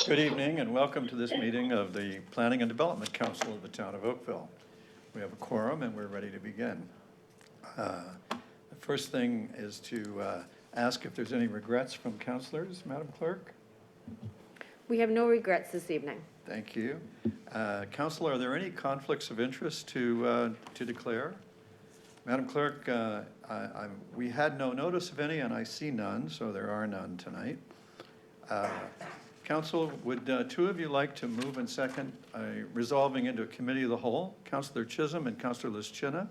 Good evening and welcome to this meeting of the Planning and Development Council of the Town of Oakville. We have a quorum and we're ready to begin. The first thing is to ask if there's any regrets from councilors, Madam Clerk. We have no regrets this evening. Thank you. Council, are there any conflicts of interest to declare? Madam Clerk, we had no notice of any and I see none, so there are none tonight. Council, would two of you like to move and second resolving into a committee of the whole? Councillor Chisholm and Councillor Lischina.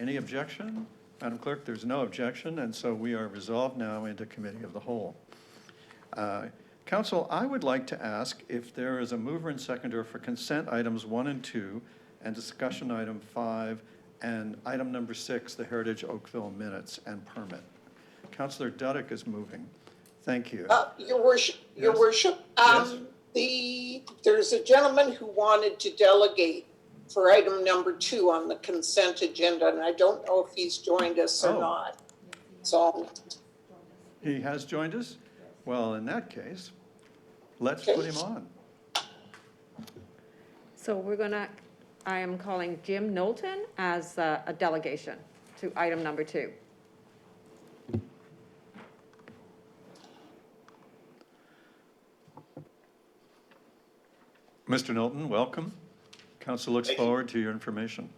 Any objection? Madam Clerk, there's no objection, and so we are resolved now into committee of the whole. Council, I would like to ask if there is a mover and seconder for consent items 1 and 2 and discussion item 5 and item number 6, the Heritage Oakville minutes and permit. Councillor Duddick is moving. Thank you. Your Worship, Yes. Your Worship, there's a gentleman who wanted to delegate for item number 2 on the consent agenda, and I don't know if he's joined us or not. So He has joined us? Well, in that case, let's Okay. put him on. So I am calling Jim Knowlton as a delegation to item number 2. Mr. Knowlton, welcome. Council looks Thank you. forward to your information.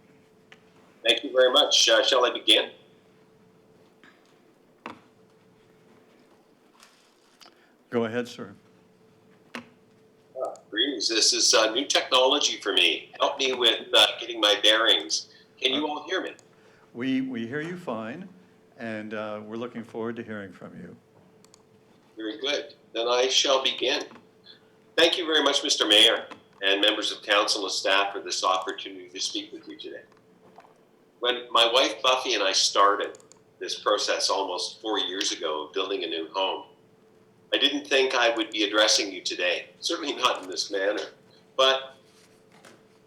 Thank you very much. Shall I begin? Go ahead, sir. Greetings. This is new technology for me. Help me with getting my bearings. Can you all hear me? We hear you fine, and we're looking forward to hearing from you. Very good. Then I shall begin. Thank you very much, Mr. Mayor and members of council and staff for this opportunity to speak with you today. When my wife Buffy and I started this process almost 4 years ago of building a new home, I didn't think I would be addressing you today, certainly not in this manner, but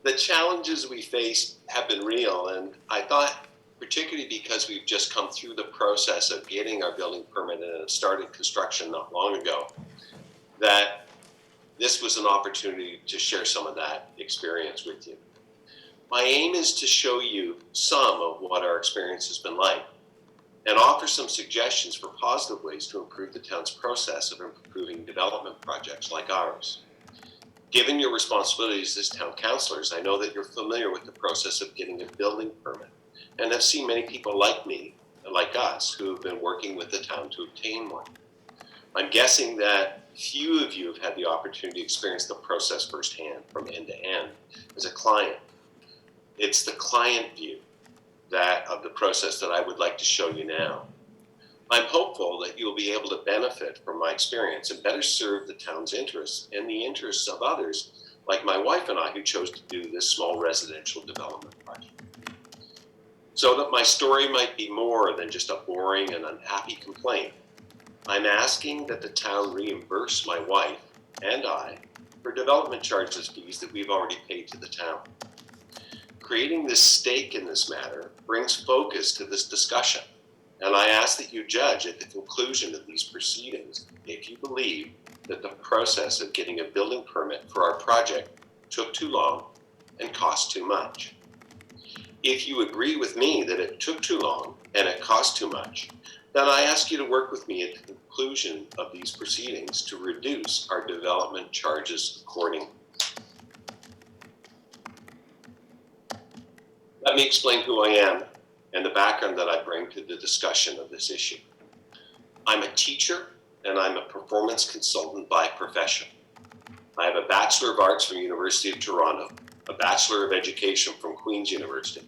the challenges we face have been real, and I thought, particularly because we've just come through the process of getting our building permit and have started construction not long ago, that this was an opportunity to share some of that experience with you. My aim is to show you some of what our experience has been like and offer some suggestions for positive ways to improve the town's process of improving development projects like ours. Given your responsibilities as town councilors, I know that you're familiar with the process of getting a building permit and have seen many people like me, like us, who have been working with the town to obtain one. I'm guessing that few of you have had the opportunity to experience the process firsthand from end to end as a client. It's the client view of the process that I would like to show you now. I'm hopeful that you'll be able to benefit from my experience and better serve the town's interests and the interests of others like my wife and I who chose to do this small residential development project. So that my story might be more than just a boring and unhappy complaint, I'm asking that the town reimburse my wife and I for development charges fees that we've already paid to the town. Creating this stake in this matter brings focus to this discussion, and I ask that you judge at the conclusion of these proceedings if you believe that the process of getting a building permit for our project took too long and cost too much. If you agree with me that it took too long and it cost too much, then I ask you to work with me at the conclusion of these proceedings to reduce our development charges accordingly. Let me explain who I am and the background that I bring to the discussion of this issue. I'm a teacher and I'm a performance consultant by profession. I have a Bachelor of Arts from University of Toronto, a Bachelor of Education from Queen's University,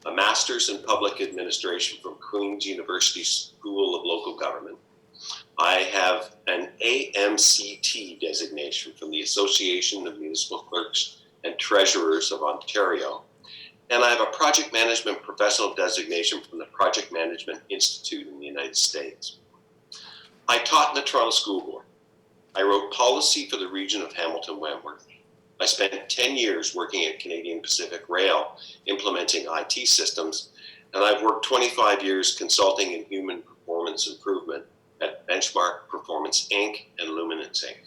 a Master's in Public Administration from Queen's University School of Local Government. I have an AMCT designation from the Association of Municipal Clerks and Treasurers of Ontario, and I have a project management professional designation from the Project Management Institute in the United States. I taught in the Toronto School Board. I wrote policy for the region of Hamilton-Wentworth. I spent 10 years working at Canadian Pacific Rail, implementing IT systems, and I've worked 25 years consulting in human performance improvement at Benchmark Performance Inc. and Luminance Inc.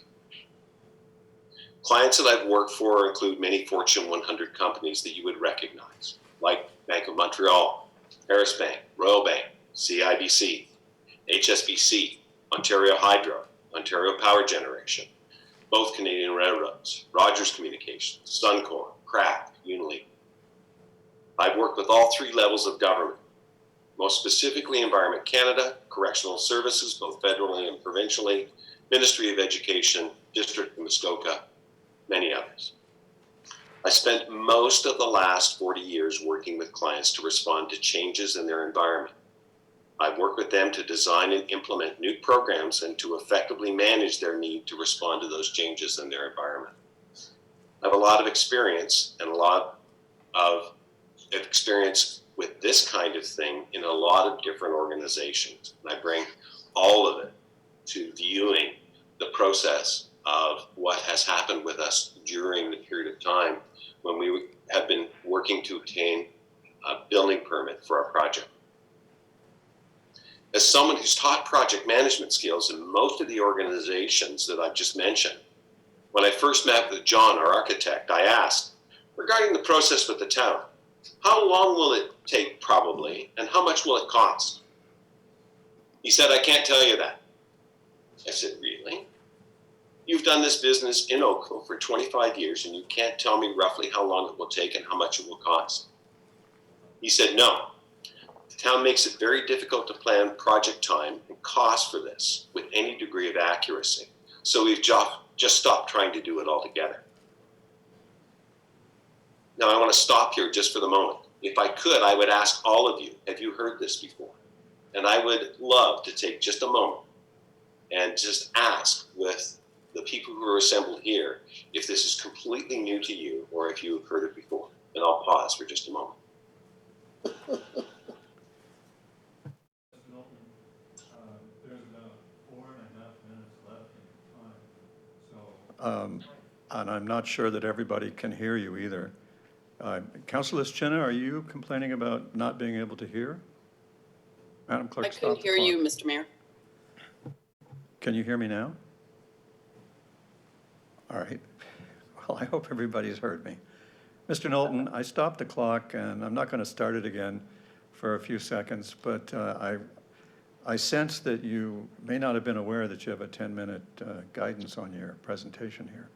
Clients that I've worked for include many Fortune 100 companies that you would recognize, like Bank of Montreal, Harris Bank, Royal Bank, CIBC, HSBC, Ontario Hydro, Ontario Power Generation, both Canadian railroads, Rogers Communications, Suncor, Kraft, Unilever. I've worked with all three levels of government, most specifically Environment Canada, Correctional Services, both federally and provincially, Ministry of Education, District of Muskoka, many others. I spent most of the last 40 years working with clients to respond to changes in their environment. I've worked with them to design and implement new programs and to effectively manage their need to respond to those changes in their environment. I have a lot of experience and a lot of experience with this kind of thing in a lot of different organizations. And I bring all of it to viewing the process of what has happened with us during the period of time when we have been working to obtain a building permit for our project. As someone who's taught project management skills in most of the organizations that I've just mentioned, when I first met with John, our architect, I asked, regarding the process with the town, how long will it take probably, and how much will it cost? He said, I can't tell you that. I said, really? You've done this business in Oakville for 25 years and you can't tell me roughly how long it will take and how much it will cost? He said, no. The town makes it very difficult to plan project time and cost for this with any degree of accuracy. So we've just stopped trying to do it altogether. Now I want to stop here just for the moment. If I could, I would ask all of you, have you heard this before? And I would love to take just a moment and just ask with the people who are assembled here if this is completely new to you or if you have heard it before. And I'll pause for just a moment. There's about 4.5 minutes left in the time. And I'm not sure that everybody can hear you either. Councillor Chinna, are you complaining about not being able to hear? Madam Clerk, I stop couldn't the hear clock. you, Mr. Mayor. Can you hear me now? All right. Well, I hope everybody's heard me. Mr. Knowlton, I stopped the clock, and I'm not going to start it again for a few seconds, but I sense that you may not have been aware that you have a 10-minute guidance on your presentation here.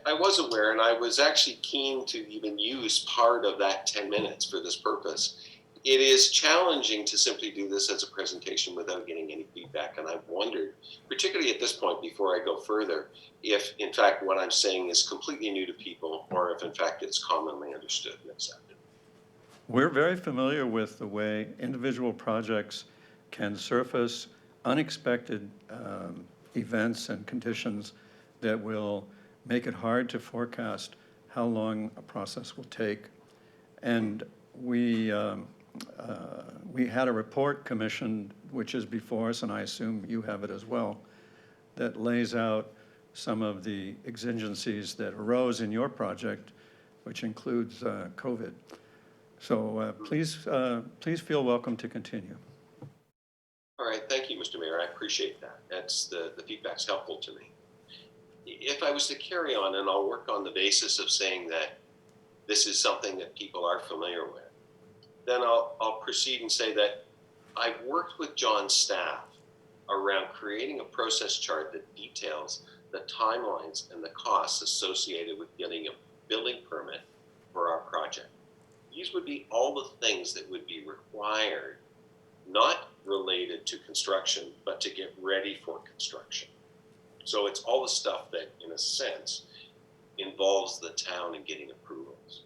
I was aware, and I was actually keen to even use part of that 10 minutes for this purpose. It is challenging to simply do this as a presentation without getting any feedback, and I've wondered, particularly at this point before I go further, if in fact what I'm saying is completely new to people or if in fact it's commonly understood and accepted. We're very familiar with the way individual projects can surface unexpected events and conditions that will make it hard to forecast how long a process will take. And we had a report commissioned, which is before us, and I assume you have it as well, that lays out some of the exigencies that arose in your project, which includes COVID. So please feel welcome to continue. All right, thank you, Mr. Mayor. I appreciate that. That's the feedback's helpful to me. If I was to carry on, and I'll work on the basis of saying that this is something that people are familiar with, then I'll proceed and say that I've worked with John's staff around creating a process chart that details the timelines and the costs associated with getting a building permit for our project. These would be all the things that would be required, not related to construction, but to get ready for construction. So it's all the stuff that, in a sense, involves the town in getting approvals.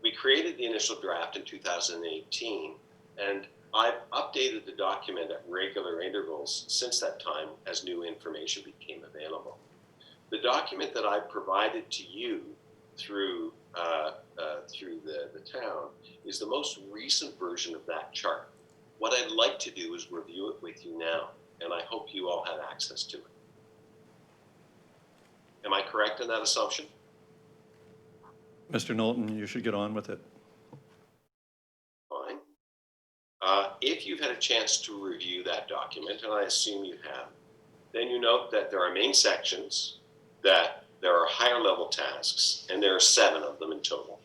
We created the initial draft in 2018, and I've updated the document at regular intervals since that time as new information became available. The document that I provided to you through the town is the most recent version of that chart. What I'd like to do is review it with you now, and I hope you all have access to it. Am I correct in that assumption? Mr. Knowlton, you should get on with it. Fine. If you've had a chance to review that document, and I assume you have, Then you note that there are main sections, that there are higher level tasks, and there are 7 of them in total.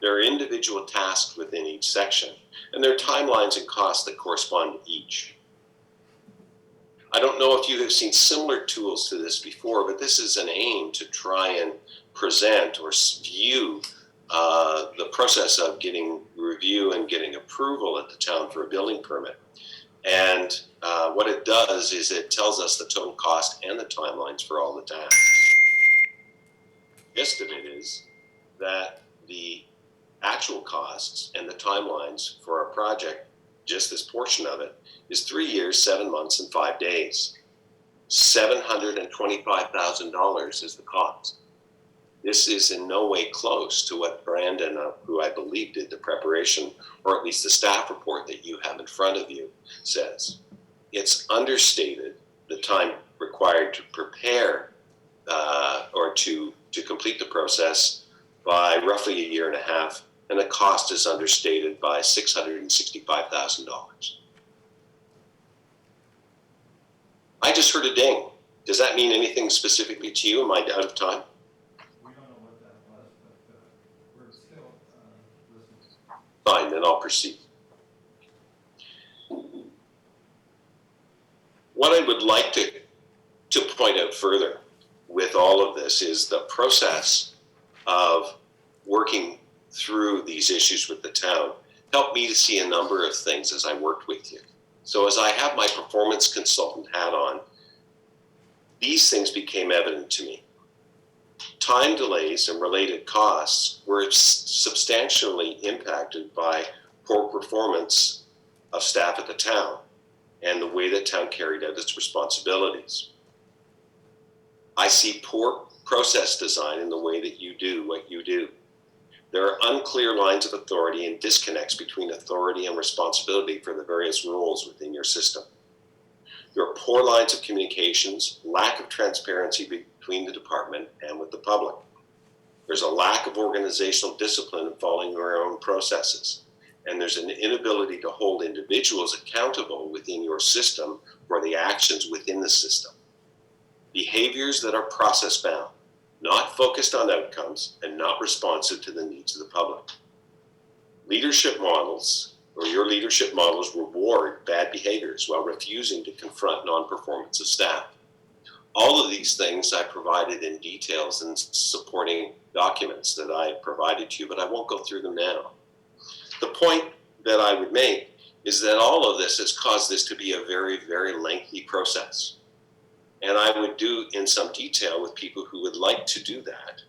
There are individual tasks within each section, and there are timelines and costs that correspond to each. I don't know if you have seen similar tools to this before, but this is an aim to try and present or view the process of getting review and getting approval at the town for a building permit. And what it does is it tells us the total cost and the timelines for all the tasks. The gist of it is that the actual costs and the timelines for our project, just this portion of it, is 3 years, 7 months, and 5 days. $725,000 is the cost. This is in no way close to what Brandon, who I believe did the preparation, or at least the staff report that you have in front of you, says. It's understated the time required to prepare or to complete the process by roughly 1.5 years, and the cost is understated by $665,000. I just heard a ding. Does that mean anything specifically to you? Am I out of time? We don't know what that was, but we're still listening. Fine, then I'll proceed. What I would like to point out further with all of this is the process of working through these issues with the town helped me to see a number of things as I worked with you. So as I have my performance consultant hat on, these things became evident to me. Time delays and related costs were substantially impacted by poor performance of staff at the town and the way that town carried out its responsibilities. I see poor process design in the way that you do what you do. There are unclear lines of authority and disconnects between authority and responsibility for the various roles within your system. There are poor lines of communications, lack of transparency between the department and with the public. There's a lack of organizational discipline in following your own processes. And there's an inability to hold individuals accountable within your system for the actions within the system. Behaviors that are process-bound, not focused on outcomes, and not responsive to the needs of the public. Leadership models, or your leadership models, reward bad behaviors while refusing to confront non-performance of staff. All of these things I provided in details in supporting documents that I provided to you, but I won't go through them now. The point that I would make is that all of this has caused this to be a very, very lengthy process. And I would do in some detail with people who would like to do that.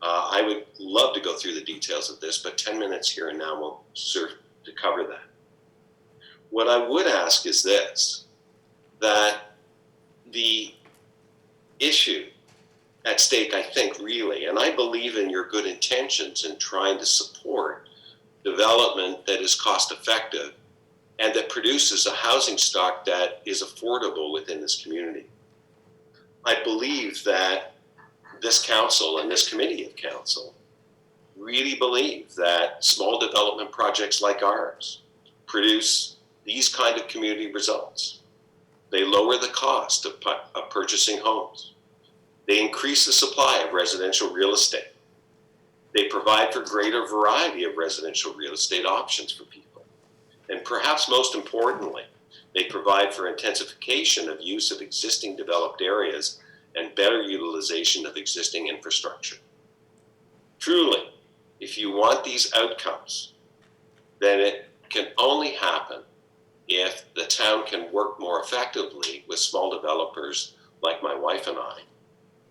I would love to go through the details of this, but 10 minutes here and now won't serve to cover that. What I would ask is this, that the issue at stake, I think, really, and I believe in your good intentions in trying to support development that is cost effective and that produces a housing stock that is affordable within this community. I believe that this council and this committee of council really believe that small development projects like ours produce these kind of community results. They lower the cost of purchasing homes. They increase the supply of residential real estate. They provide for greater variety of residential real estate options for people. And perhaps most importantly, they provide for intensification of use of existing developed areas and better utilization of existing infrastructure. Truly, if you want these outcomes, then it can only happen if the town can work more effectively with small developers like my wife and I,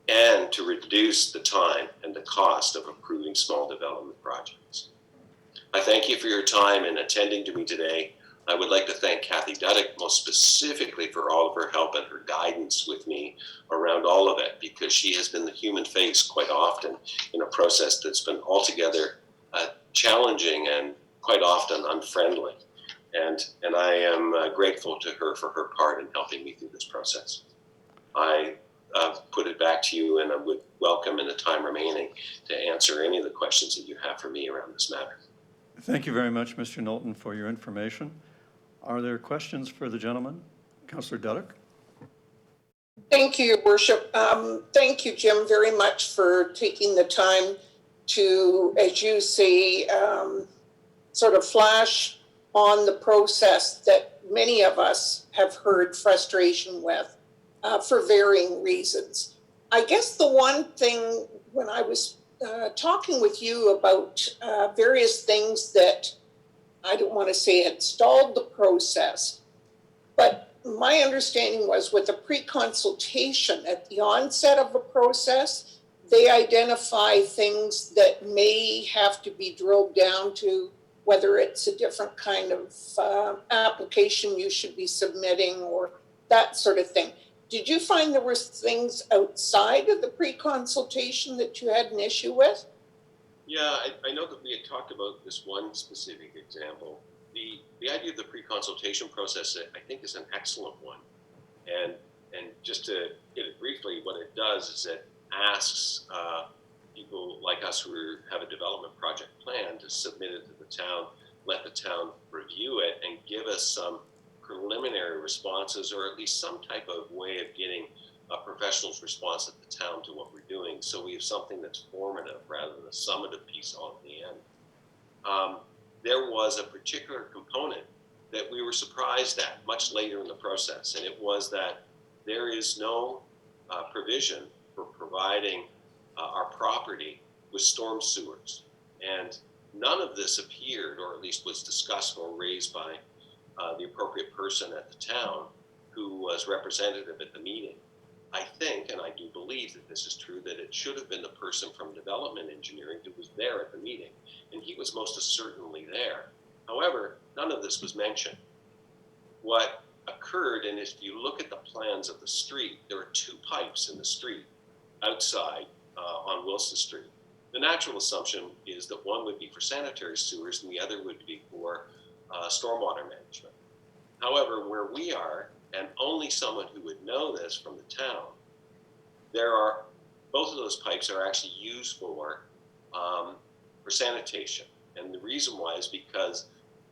and to reduce the time and the cost of approving small development projects. I thank you for your time in attending to me today. I would like to thank Kathy Duddick most specifically for all of her help and her guidance with me around all of it, because she has been the human face quite often in a process that's been altogether challenging and quite often unfriendly. And I am grateful to her for her part in helping me through this process. I put it back to you, and I would welcome in the time remaining to answer any of the questions that you have for me around this matter. Thank you very much, Mr. Knowlton, for your information. Are there questions for the gentleman? Councillor Duddick? Thank you, Your Worship. Thank you, Jim, very much for taking the time to, as you say, sort of flash on the process that many of us have heard frustration with for varying reasons. I guess the one thing when I was talking with you about various things that I don't want to say had stalled the process, but my understanding was with a pre-consultation at the onset of a process, they identify things that may have to be drilled down to, whether it's a different kind of application you should be submitting or that sort of thing. Did you find there were things outside of the pre-consultation that you had an issue with? Yeah, I know that we had talked about this one specific example. The idea of the pre-consultation process, I think, is an excellent one. And just to hit it briefly, what it does is it asks people like us who have a development project plan to submit it to the town, let the town review it, and give us some preliminary responses, or at least some type of way of getting a professional's response at the town to what we're doing. So we have something that's formative rather than a summative piece all at the end. There was a particular component that we were surprised at much later in the process, and it was that there is no provision for providing our property with storm sewers. And none of this appeared, or at least was discussed or raised by the appropriate person at the town who was representative at the meeting. I think, and I do believe that this is true, that it should have been the person from development engineering who was there at the meeting, and he was most certainly there. However, none of this was mentioned. What occurred, and if you look at the plans of the street, there are two pipes in the street outside on Wilson Street. The natural assumption is that one would be for sanitary sewers and the other would be for stormwater management. However, where we are, and only someone who would know this from the town, both of those pipes are actually used for sanitation. And the reason why is because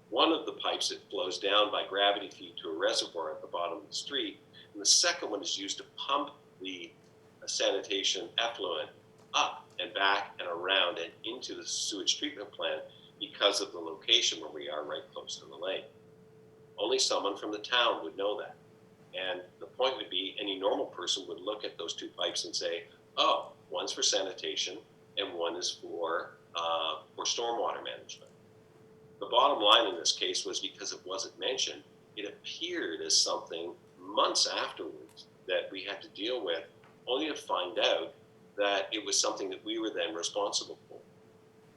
one of the pipes that flows down by gravity feed to a reservoir at the bottom of the street, and the second one is used to pump the sanitation effluent up and back and around and into the sewage treatment plant because of the location where we are right close to the lake. Only someone from the town would know that. And the point would be any normal person would look at those two pipes and say, oh, one's for sanitation and one is for stormwater management. The bottom line in this case was because it wasn't mentioned, it appeared as something months afterwards that we had to deal with, only to find out that it was something that we were then responsible for.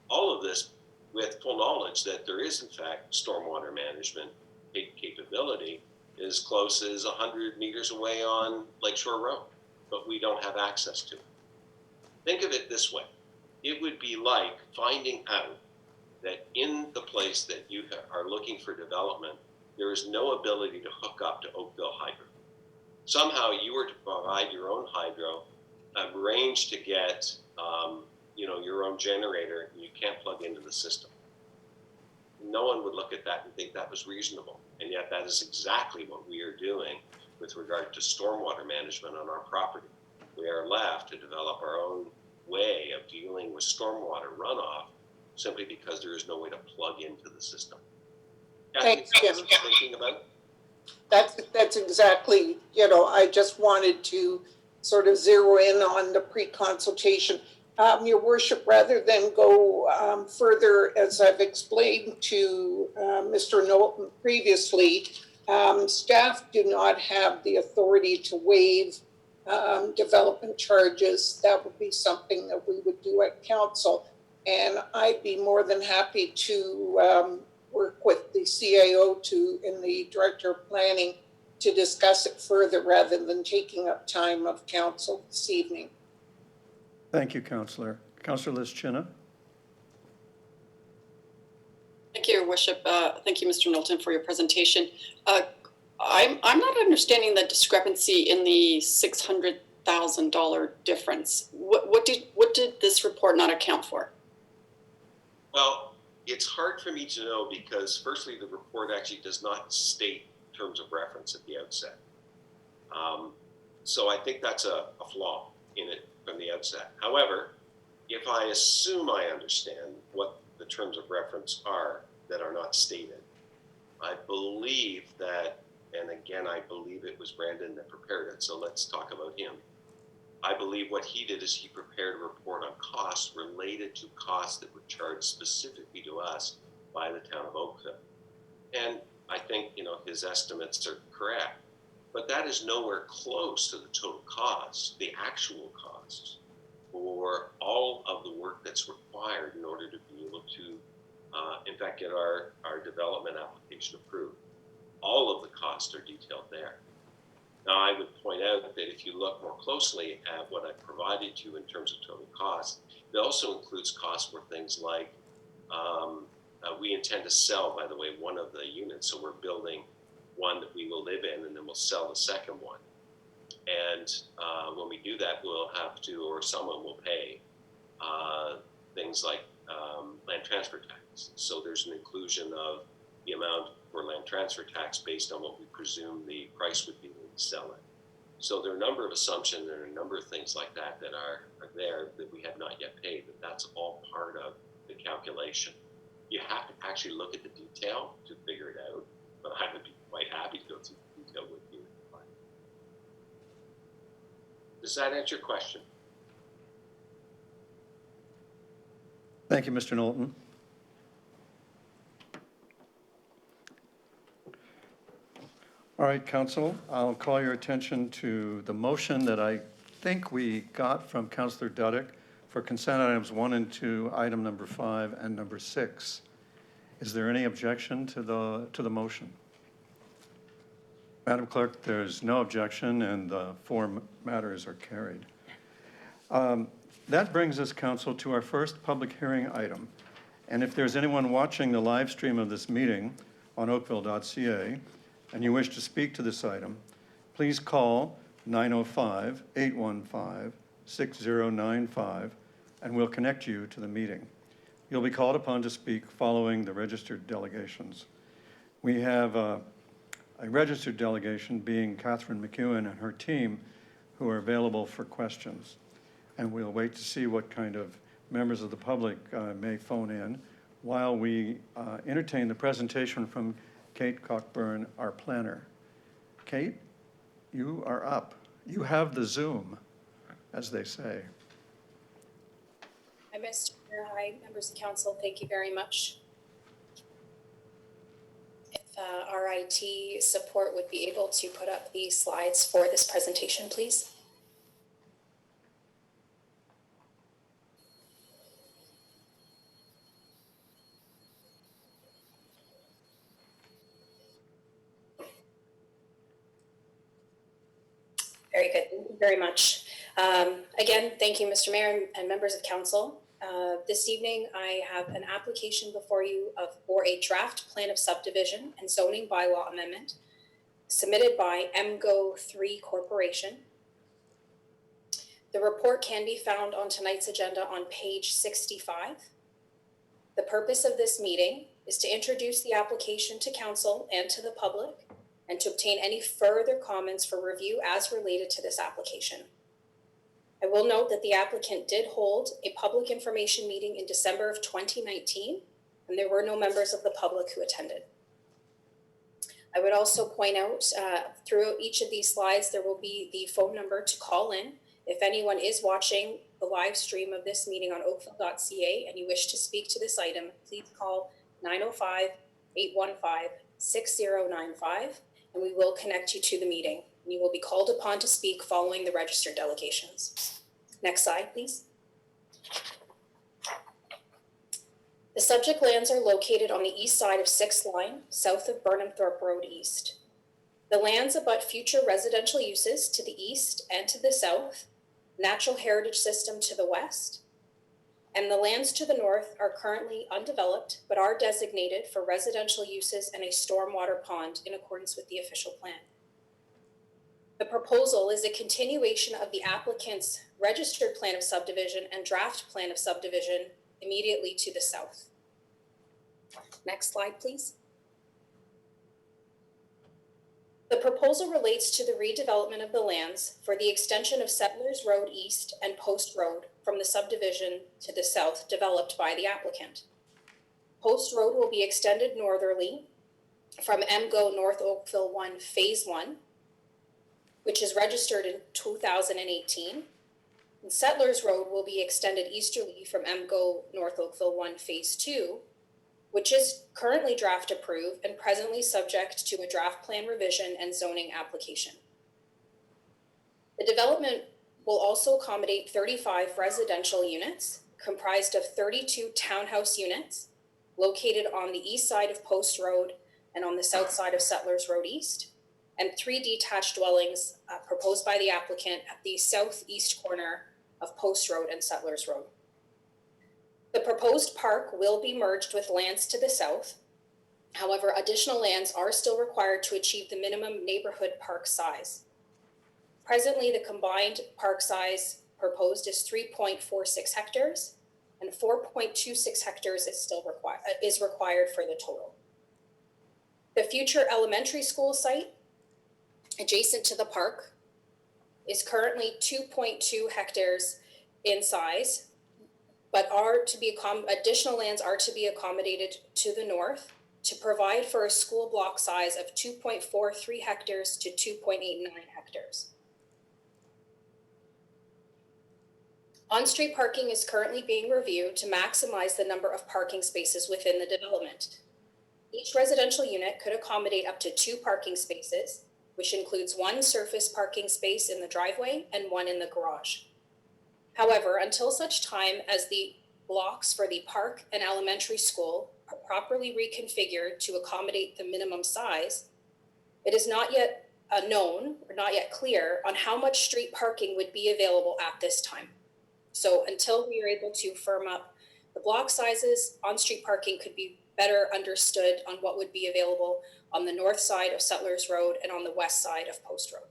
All of this with full knowledge that there is in fact stormwater management capability as close as 100 meters away on Lakeshore Road, but we don't have access to it. Think of it this way. It would be like finding out that in the place that you are looking for development, there is no ability to hook up to Oakville Hydro. Somehow you were to provide your own hydro, arrange to get your own generator, and you can't plug into the system. No one would look at that and think that was reasonable. And yet that is exactly what we are doing with regard to stormwater management on our property. We are left to develop our own way of dealing with stormwater runoff simply because there is no way to plug into the system. Thanks, Jim. Thinking about? That's exactly, I just wanted to sort of zero in on the pre-consultation. Your Worship, rather than go further, as I've explained to Mr. Knowlton previously, staff do not have the authority to waive development charges. That would be something that we would do at council. And I'd be more than happy to work with the CAO and the Director of Planning to discuss it further rather than taking up time of council this evening. Thank you, Councillor. Councillor Liz Chinna. Thank you, Your Worship. Thank you, Mr. Knowlton, for your presentation. I'm not understanding the discrepancy in the $600,000 difference. What did this report not account for? Well, it's hard for me to know because, firstly, the report actually does not state terms of reference at the outset. So I think that's a flaw in it from the outset. However, if I assume I understand what the terms of reference are that are not stated, I believe that, and again, I believe it was Brandon that prepared it, so let's talk about him. I believe what he did is he prepared a report on costs related to costs that were charged specifically to us by the town of Oakville. And I think, his estimates are correct, but that is nowhere close to the total cost, the actual cost for all of the work that's required in order to be able to, in fact, get our development application approved. All of the costs are detailed there. Now, I would point out that if you look more closely at what I provided you in terms of total cost, it also includes costs for things like we intend to sell, by the way, one of the units. So we're building one that we will live in, and then we'll sell the second one. And when we do that, we'll have to, or someone will pay things like land transfer tax. So there's an inclusion of the amount for land transfer tax based on what we presume the price would be when we sell it. So there are a number of assumptions and a number of things like that that are there that we have not yet paid, but that's all part of the calculation. You have to actually look at the detail to figure it out, but I would be quite happy to go through the detail with you. Does that answer your question? Thank you, Mr. Knowlton. All right, Council, I'll call your attention to the motion that I think we got from Councillor Duddick for consent items 1 and 2, item number 5 and number 6. Is there any objection to the motion? Madam Clerk, there's no objection, and the 4 matters are carried. That brings us, Council, to our first public hearing item. And if there's anyone watching the live stream of this meeting on oakville.ca and you wish to speak to this item, please call 905-815-6095 and we'll connect you to the meeting. You'll be called upon to speak following the registered delegations. We have a registered delegation being Catherine McEwen and her team who are available for questions. And we'll wait to see what kind of members of the public may phone in while we entertain the presentation from Kate Cockburn, our planner. Kate, you are up. You have the Zoom, as they say. Hi, Mr. Mayor. Hi, members of council. Thank you very much. If our IT support would be able to put up the slides for this presentation, please. Very good. Thank you very much. Again, thank you, Mr. Mayor and members of council. This evening, I have an application before you for a draft plan of subdivision and zoning bylaw amendment submitted by MGO3 Corporation. The report can be found on tonight's agenda on page 65. The purpose of this meeting is to introduce the application to council and to the public, and to obtain any further comments for review as related to this application. I will note that the applicant did hold a public information meeting in December of 2019, and there were no members of the public who attended. I would also point out throughout each of these slides, there will be the phone number to call in. If anyone is watching the live stream of this meeting on oakville.ca and you wish to speak to this item, please call 905-815-6095. And we will connect you to the meeting. You will be called upon to speak following the registered delegations. Next slide, please. The subject lands are located on the east side of 6th Line, south of Burnhamthorpe Road East. The lands abut future residential uses to the east and to the south, natural heritage system to the west, and the lands to the north are currently undeveloped, but are designated for residential uses and a stormwater pond in accordance with the official plan. The proposal is a continuation of the applicant's registered plan of subdivision and draft plan of subdivision immediately to the south. Next slide, please. The proposal relates to the redevelopment of the lands for the extension of Settlers Road East and Post Road from the subdivision to the south developed by the applicant. Post Road will be extended northerly from MGO North Oakville 1 Phase 1, which is registered in 2018. And Settlers Road will be extended easterly from MGO North Oakville 1 Phase 2, which is currently draft approved and presently subject to a draft plan revision and zoning application. The development will also accommodate 35 residential units comprised of 32 townhouse units located on the east side of Post Road and on the south side of Settlers Road East, and 3 detached dwellings proposed by the applicant at the southeast corner of Post Road and Settlers Road. The proposed park will be merged with lands to the south. However, additional lands are still required to achieve the minimum neighborhood park size. Presently, the combined park size proposed is 3.46 hectares, and 4.26 hectares is required for the total. The future elementary school site adjacent to the park is currently 2.2 hectares in size, but additional lands are to be accommodated to the north to provide for a school block size of 2.43 hectares to 2.89 hectares. On-street parking is currently being reviewed to maximize the number of parking spaces within the development. Each residential unit could accommodate up to 2 parking spaces, which includes 1 surface parking space in the driveway and 1 in the garage. However, until such time as the blocks for the park and elementary school are properly reconfigured to accommodate the minimum size, it is not yet known or not yet clear on how much street parking would be available at this time. So until we are able to firm up the block sizes, on-street parking could be better understood on what would be available on the north side of Settlers Road and on the west side of Post Road.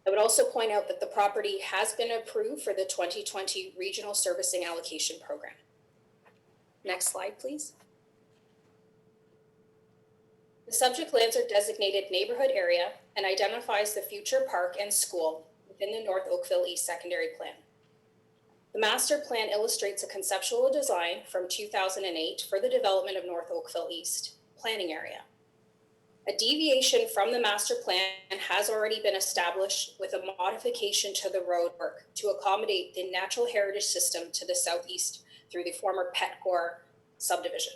I would also point out that the property has been approved for the 2020 Regional Servicing Allocation Program. Next slide, please. The subject lands are designated neighborhood area and identifies the future park and school within the North Oakville East Secondary Plan. The master plan illustrates a conceptual design from 2008 for the development of North Oakville East planning area. A deviation from the master plan has already been established with a modification to the road work to accommodate the natural heritage system to the southeast through the former Petcore subdivision.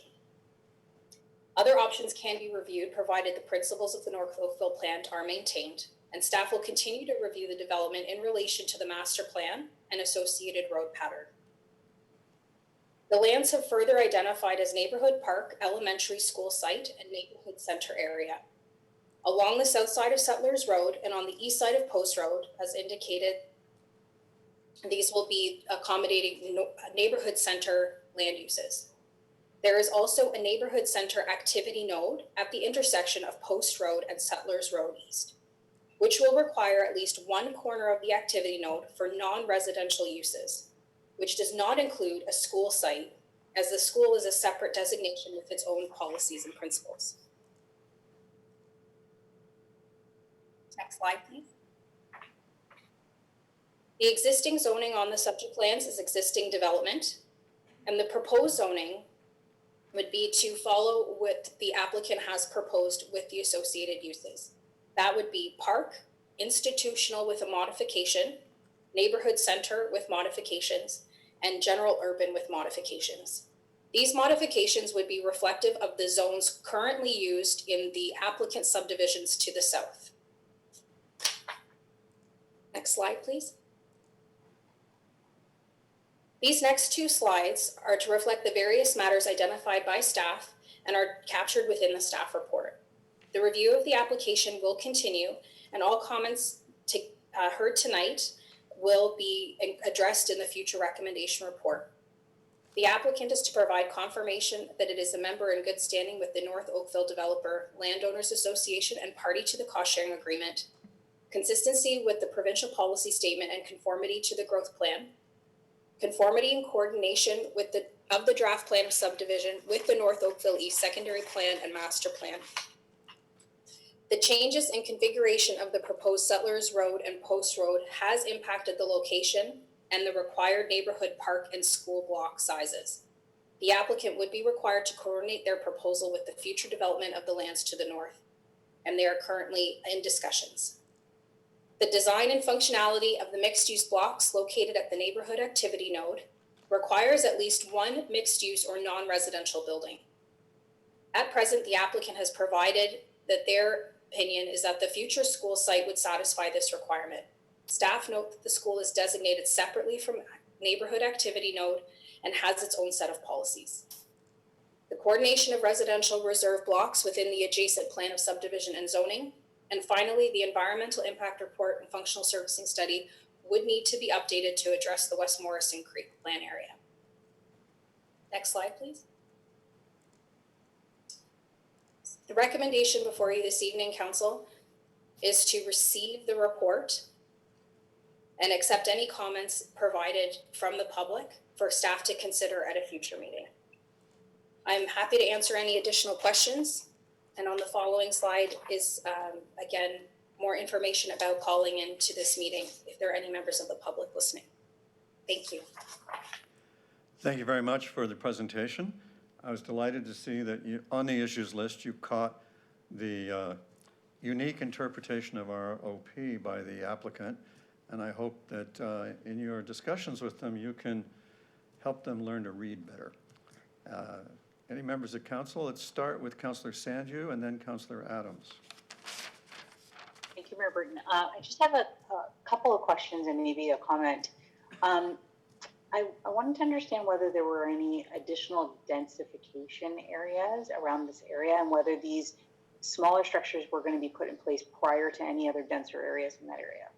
Other options can be reviewed provided the principles of the North Oakville plan are maintained, and staff will continue to review the development in relation to the master plan and associated road pattern. The lands have further identified as neighborhood park, elementary school site, and neighborhood center area. Along the south side of Settlers Road and on the east side of Post Road, as indicated, these will be accommodating neighborhood center land uses. There is also a neighborhood center activity node at the intersection of Post Road and Settlers Road East, which will require at least 1 corner of the activity node for non-residential uses, which does not include a school site, as the school is a separate designation with its own policies and principles. Next slide, please. The existing zoning on the subject lands is existing development, and the proposed zoning would be to follow what the applicant has proposed with the associated uses. That would be park, institutional with a modification, neighborhood center with modifications, and general urban with modifications. These modifications would be reflective of the zones currently used in the applicant subdivisions to the south. Next slide, please. These next 2 slides are to reflect the various matters identified by staff and are captured within the staff report. The review of the application will continue, and all comments heard tonight will be addressed in the future recommendation report. The applicant is to provide confirmation that it is a member in good standing with the North Oakville Developer Landowners Association and party to the cost sharing agreement, consistency with the provincial policy statement and conformity to the growth plan, conformity and coordination with the draft plan of subdivision with the North Oakville East Secondary Plan and Master Plan, The changes in configuration of the proposed Settlers Road and Post Road has impacted the location and the required neighborhood park and school block sizes. The applicant would be required to coordinate their proposal with the future development of the lands to the north, and they are currently in discussions. The design and functionality of the mixed-use blocks located at the neighborhood activity node requires at least one mixed-use or non-residential building. At present, the applicant has provided that their opinion is that the future school site would satisfy this requirement. Staff note that the school is designated separately from neighborhood activity node and has its own set of policies. The coordination of residential reserve blocks within the adjacent plan of subdivision and zoning. And finally, the environmental impact report and functional servicing study would need to be updated to address the West Morrison Creek plan area. Next slide, please. The recommendation before you this evening, Council, is to receive the report and accept any comments provided from the public for staff to consider at a future meeting. I'm happy to answer any additional questions. And on the following slide is, again, more information about calling into this meeting if there are any members of the public listening. Thank you. Thank you very much for the presentation. I was delighted to see that you, on the issues list, you caught the unique interpretation of our OP by the applicant. And I hope that in your discussions with them, you can help them learn to read better. Any members of council? Let's start with Councillor Sanju and then Councillor Adams. Thank you, Mayor Burton. I just have a couple of questions and maybe a comment. I wanted to understand whether there were any additional densification areas around this area and whether these smaller structures were going to be put in place prior to any other denser areas in that area.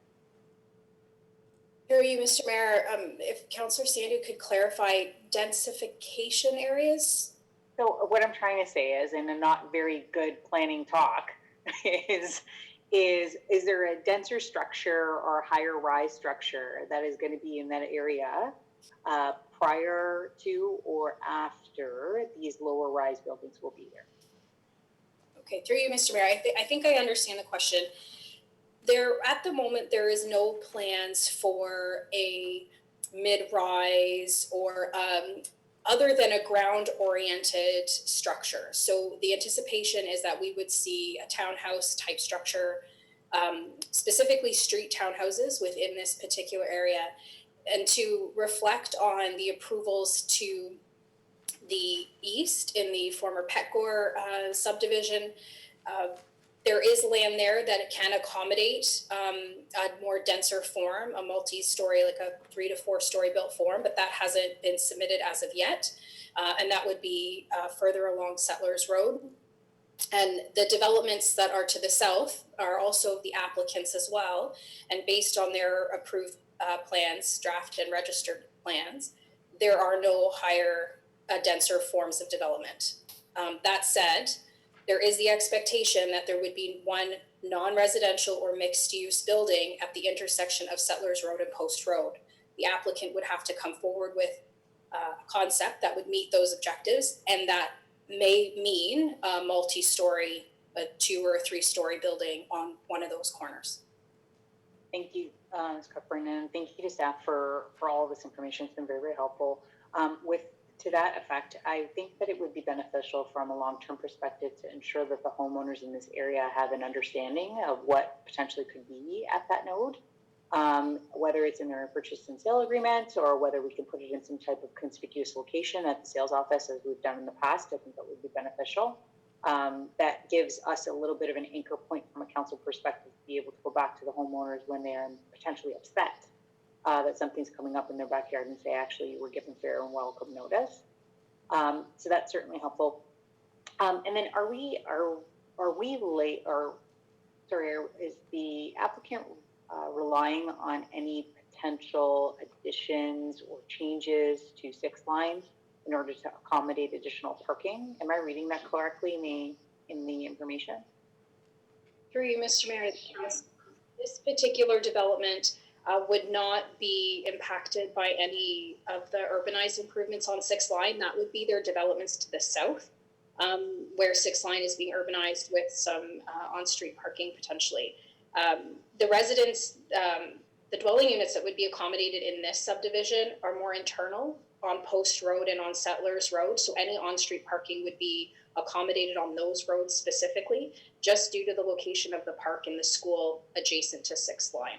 Through you, Mr. Mayor, if Councillor Sandu could clarify densification areas. So what I'm trying to say is, in a not very good planning talk, is there a denser structure or higher rise structure that is going to be in that area prior to or after these lower rise buildings will be there? Okay, through you, Mr. Mayor, I think I understand the question. At the moment, there is no plans for a mid-rise or other than a ground-oriented structure. So the anticipation is that we would see a townhouse type structure, specifically street townhouses within this particular area. And to reflect on the approvals to the east in the former Petgore subdivision, there is land there that it can accommodate a more denser form, a multi-story, like a 3 to 4 story built form, but that hasn't been submitted as of yet. And that would be further along Settlers Road. And the developments that are to the south are also the applicants as well. And based on their approved plans, draft and registered plans, there are no higher, denser forms of development. That said, there is the expectation that there would be one non-residential or mixed-use building at the intersection of Settlers Road and Post Road. The applicant would have to come forward with a concept that would meet those objectives, and that may mean a multi-story, a 2 or 3 story building on one of those corners. Thank you, Ms. Cochran, and thank you to staff for all of this information. It's been very, very helpful. To that effect, I think that it would be beneficial from a long-term perspective to ensure that the homeowners in this area have an understanding of what potentially could be at that node, whether it's in their purchase and sale agreement or whether we can put it in some type of conspicuous location at the sales office as we've done in the past. I think that would be beneficial. That gives us a little bit of an anchor point from a council perspective to be able to go back to the homeowners when they're potentially upset that something's coming up in their backyard and say, actually, you were given fair and welcome notice. So that's certainly helpful. And then is the applicant relying on any potential additions or changes to 6 lines in order to accommodate additional parking? Am I reading that correctly in the information? Through you, Mr. Mayor, this particular development would not be impacted by any of the urbanized improvements on 6th line. That would be their developments to the south. where 6 Line is being urbanized with some on-street parking potentially. The residents, the dwelling units that would be accommodated in this subdivision are more internal on Post Road and on Settlers Road. So any on-street parking would be accommodated on those roads specifically, just due to the location of the park and the school adjacent to 6 Line.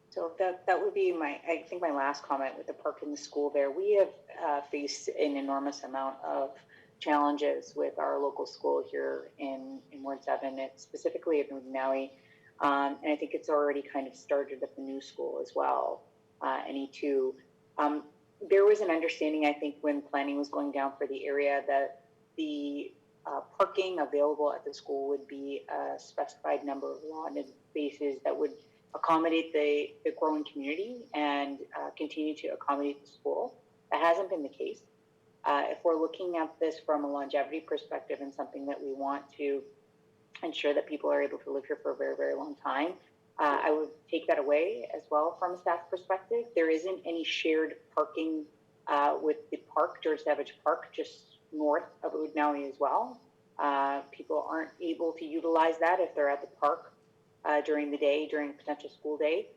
So that would be I think my last comment with the park in the school there. We have faced an enormous amount of challenges with our local school here in Ward 7. It's specifically at Maui, and I think it's already kind of started at the new school as well, NE2. There was an understanding, I think, when planning was going down for the area that the parking available at the school would be a specified number of lawn spaces that would accommodate the growing community and continue to accommodate the school. That hasn't been the case. If we're looking at this from a longevity perspective and something that we want to ensure that people are able to live here for a very, very long time, I would take that away as well from a staff perspective. There isn't any shared parking with the park, George Savage Park, just north of Maui as well. People aren't able to utilize that if they're at the park during the day, during a potential school day.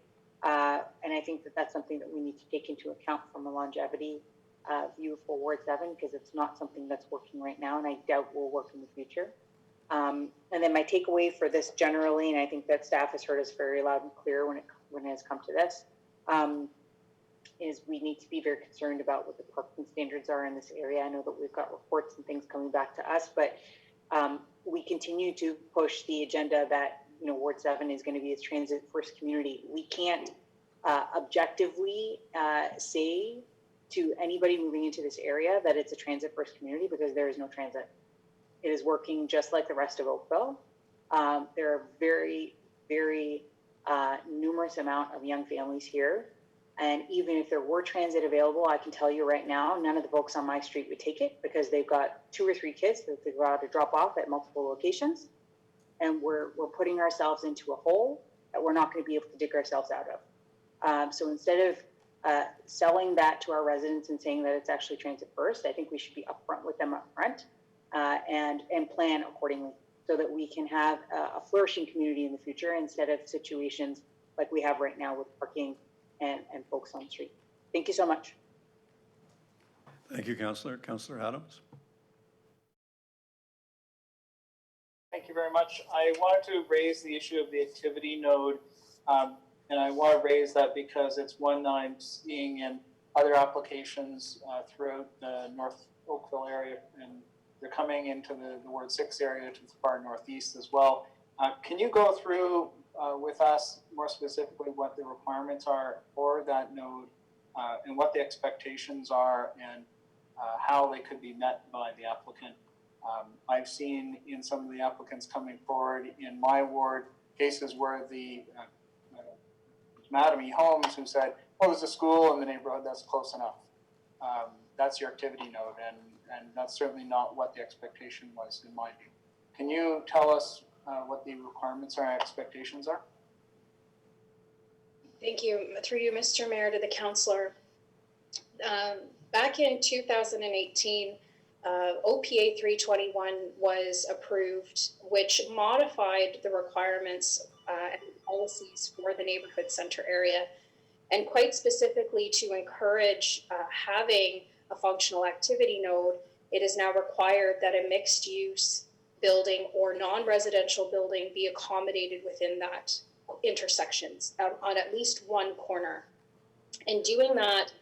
And I think that that's something that we need to take into account from a longevity view for Ward 7, because it's not something that's working right now, and I doubt will work in the future. And then my takeaway for this generally, and I think that staff has heard us very loud and clear when it has come to this, is we need to be very concerned about what the parking standards are in this area. I know that we've got reports and things coming back to us, but we continue to push the agenda that Ward 7 is going to be a transit first community. We can't objectively say to anybody moving into this area that it's a transit first community, because there is no transit. It is working just like the rest of Oakville. There are very, very numerous amount of young families here. And even if there were transit available, I can tell you right now, none of the folks on my street would take it, because they've got 2 or 3 kids that they've got to drop off at multiple locations. And we're putting ourselves into a hole that we're not going to be able to dig ourselves out of. So instead of selling that to our residents and saying that it's actually transit first, I think we should be upfront with them upfront and plan accordingly, so that we can have a flourishing community in the future, instead of situations like we have right now with parking and folks on the street. Thank you so much. Thank you, Councillor. Councillor Adams? Thank you very much. I wanted to raise the issue of the activity node, and I want to raise that because it's one that I'm seeing in other applications throughout the North Oakville area, and they're coming into the Ward 6 area to the far northeast as well. Can you go through with us more specifically what the requirements are for that node, and what the expectations are, and how they could be met by the applicant? I've seen in some of the applicants coming forward in my ward cases where the Madam E. Holmes, who said, "Oh, there's a school in the neighborhood, that's close enough." That's your activity node, and that's certainly not what the expectation was in my view. Can you tell us what the requirements and expectations are? Thank you. Through you, Mr. Mayor, to the councillor. Back in 2018, OPA 321 was approved, which modified the requirements and policies for the neighborhood center area, and quite specifically to encourage having a functional activity node. It is now required that a mixed use building or non-residential building be accommodated within that intersections on at least one corner. In doing that,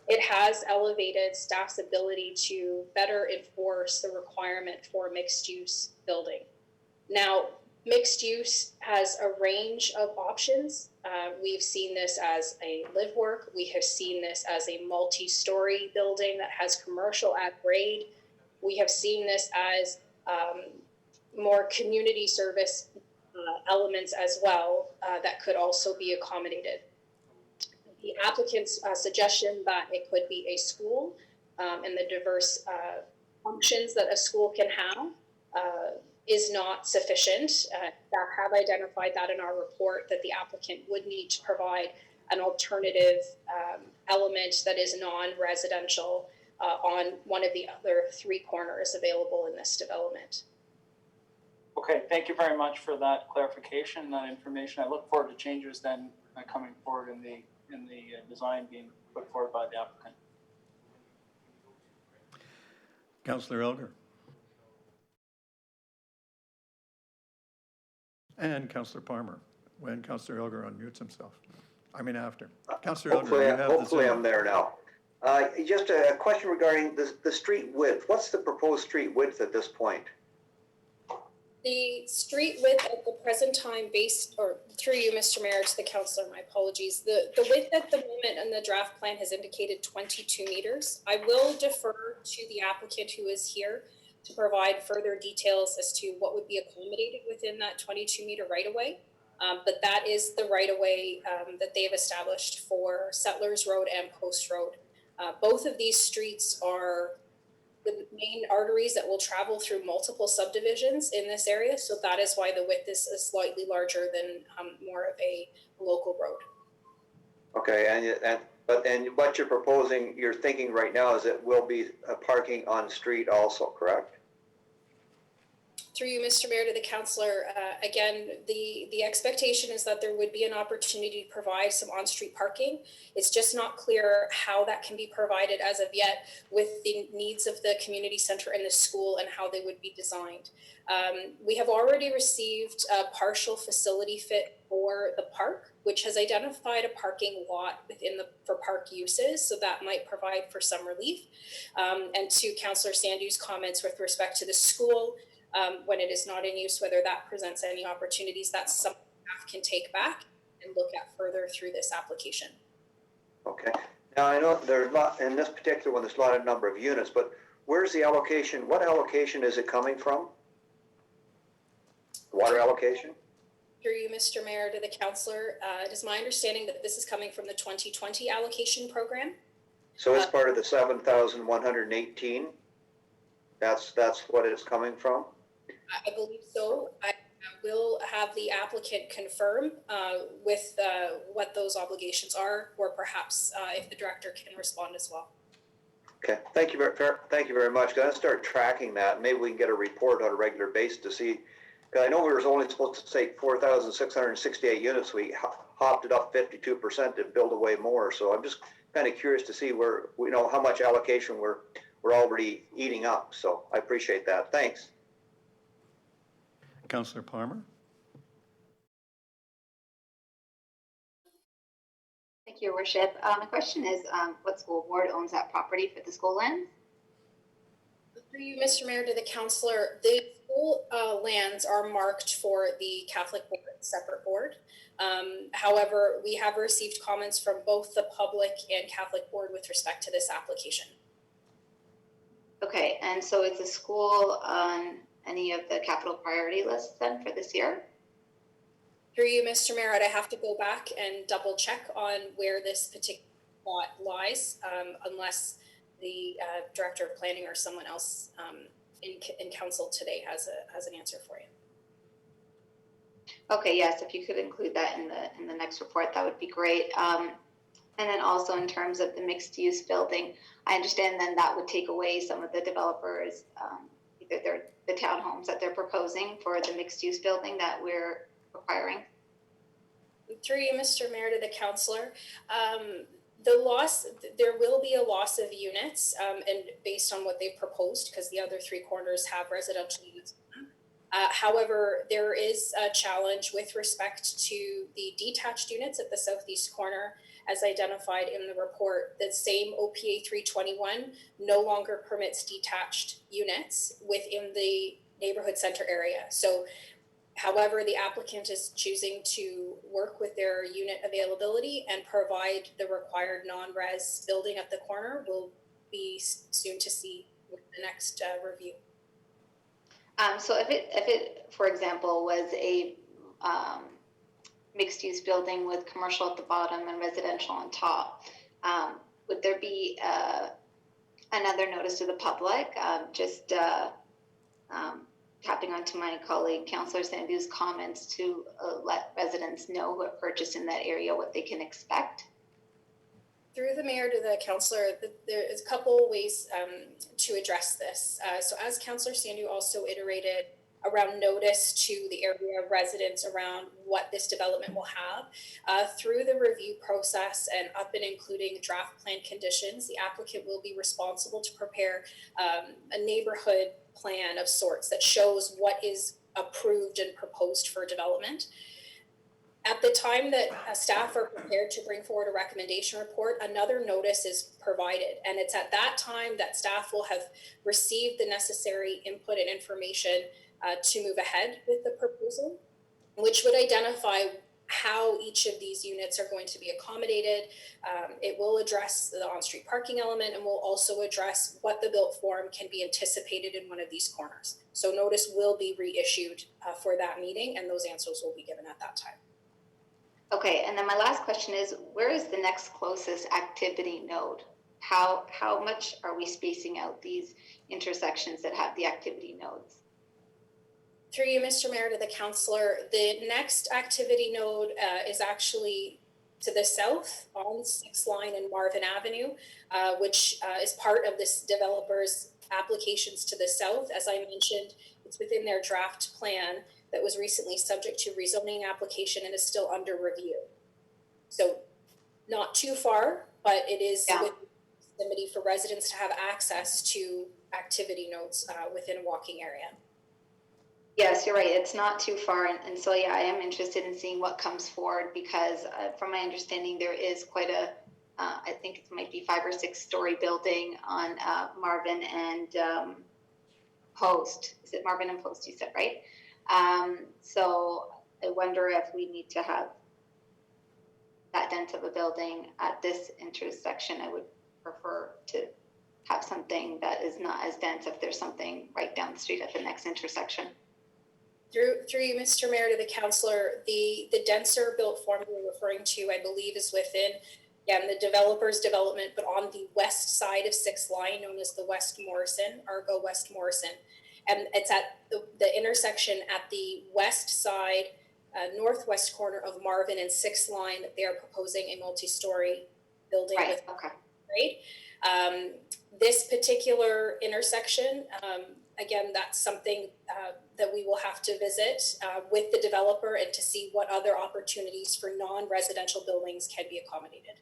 it has elevated staff's ability to better enforce the requirement for mixed use building. Now, mixed use has a range of options. We've seen this as a live work. We have seen this as a multi-story building that has commercial at grade. We have seen this as more community service elements as well that could also be accommodated. The applicant's suggestion that it could be a school and the diverse functions that a school can have is not sufficient. That have identified that in our report, that the applicant would need to provide an alternative element that is non-residential on one of the other three corners available in this development. Okay, thank you very much for that clarification, that information. I look forward to changes then coming forward in the design being put forward by the applicant. Councillor Elgar. And Councillor Palmer, when Councillor Elgar unmutes himself. I mean after. Councillor Elgar, you have the Hopefully Zoom. I'm there now. Just a question regarding the street width. What's the proposed street width at this point? The street width at the present time through you, Mr. Mayor, to the councillor, my apologies. The width at the moment in the draft plan has indicated 22 meters. I will defer to the applicant who is here to provide further details as to what would be accommodated within that 22 meter right of way. But that is the right of way that they have established for Settlers Road and Post Road. Both of these streets are the main arteries that will travel through multiple subdivisions in this area. So that is why the width is slightly larger than more of a local road. Okay, but what you're proposing, you're thinking right now is it will be parking on street also, correct? Through you, Mr. Mayor, to the councillor, again, the expectation is that there would be an opportunity to provide some on-street parking. It's just not clear how that can be provided as of yet with the needs of the community center and the school and how they would be designed. We have already received a partial facility fit for the park, which has identified a parking lot for park uses, so that might provide for some relief. And to Councillor Sandhu's comments with respect to the school, when it is not in use, whether that presents any opportunities, that's something staff can take back and look at further through this application. Okay. Now I know there's not, in this particular one, there's not a number of units, but where's the allocation? What allocation is it coming from? Water allocation? Through you, Mr. Mayor, to the councillor, it is my understanding that this is coming from the 2020 allocation program. So it's part of the 7,118? That's what it's coming from? I believe so. I will have the applicant confirm with what those obligations are, or perhaps if the director can respond as well. Okay, thank you very much. Gonna start tracking that. Maybe we can get a report on a regular basis to see, because I know we were only supposed to take 4,668 units. We hopped it up 52% to build away more. So I'm just kind of curious to see where, how much allocation we're already eating up. So I appreciate that. Thanks. Councillor Palmer. Thank you, Your Worship. The question is, what school board owns that property for the school lands? Through you, Mr. Mayor, to the councillor, the school lands are marked for the Catholic board, separate board. However, we have received comments from both the public and Catholic board with respect to this application. Okay, and so is the school on any of the capital priority lists then for this year? Through you, Mr. Mayor, I'd have to go back and double check on where this particular lot lies, unless the director of planning or someone else in council today has an answer for you. Okay, yes, if you could include that in the next report, that would be great. And then also in terms of the mixed use building, I understand then that would take away some of the developers, either the townhomes that they're proposing for the mixed use building that we're requiring. Through you, Mr. Mayor, to the councillor, there will be a loss of units, and based on what they've proposed, because the other three corners have residential units. However, there is a challenge with respect to the detached units at the southeast corner, as identified in the report. The same OPA 321 no longer permits detached units within the neighborhood center area. So, however, the applicant is choosing to work with their unit availability and provide the required non-res building at the corner. Will be soon to see with the next review. So if it, for example, was a mixed use building with commercial at the bottom and residential on top, would there be another notice to the public? Tapping onto my colleague, Councillor Sandhu's comments to let residents know who have purchased in that area what they can expect. Through the mayor to the councillor, there is a couple ways to address this. So as Councillor Sandu also iterated around notice to the area residents around what this development will have, through the review process and up and including draft plan conditions, the applicant will be responsible to prepare a neighborhood plan of sorts that shows what is approved and proposed for development. At the time that staff are prepared to bring forward a recommendation report, another notice is provided. And it's at that time that staff will have received the necessary input and information to move ahead with the proposal, which would identify how each of these units are going to be accommodated. It will address the on-street parking element and will also address what the built form can be anticipated in one of these corners. So notice will be reissued for that meeting, and those answers will be given at that time. Okay, and then my last question is, where is the next closest activity node? How much are we spacing out these intersections that have the activity nodes? Through you, Mr. Mayor, to the councillor, the next activity node is actually to the south on 6th Line and Marvin Avenue, which is part of this developer's applications to the south. As I mentioned, it's within their draft plan that was recently subject to rezoning application and is still under review. So not too far, but it is with proximity for residents to have access to activity nodes within a walking area. Yes, you're right. It's not too far. And so, yeah, I am interested in seeing what comes forward because from my understanding, there is quite a, I think it might be 5 or 6 story building on Marvin and Post. Is it Marvin and Post you said, right? So I wonder if we need to have that dense of a building at this intersection. I would prefer to have something that is not as dense if there's something right down the street at the next intersection. Through you, Mr. Mayor, to the councillor, the denser built form we're referring to, I believe, is within the developer's development, but on the west side of 6th Line, known as the West Morrison, Argo West Morrison. And it's at the intersection at the west side, northwest corner of Marvin and 6th Line that they are proposing a multi-story building. Right, okay. Right? This particular intersection, again, that's something that we will have to visit with the developer and to see what other opportunities for non-residential buildings can be accommodated.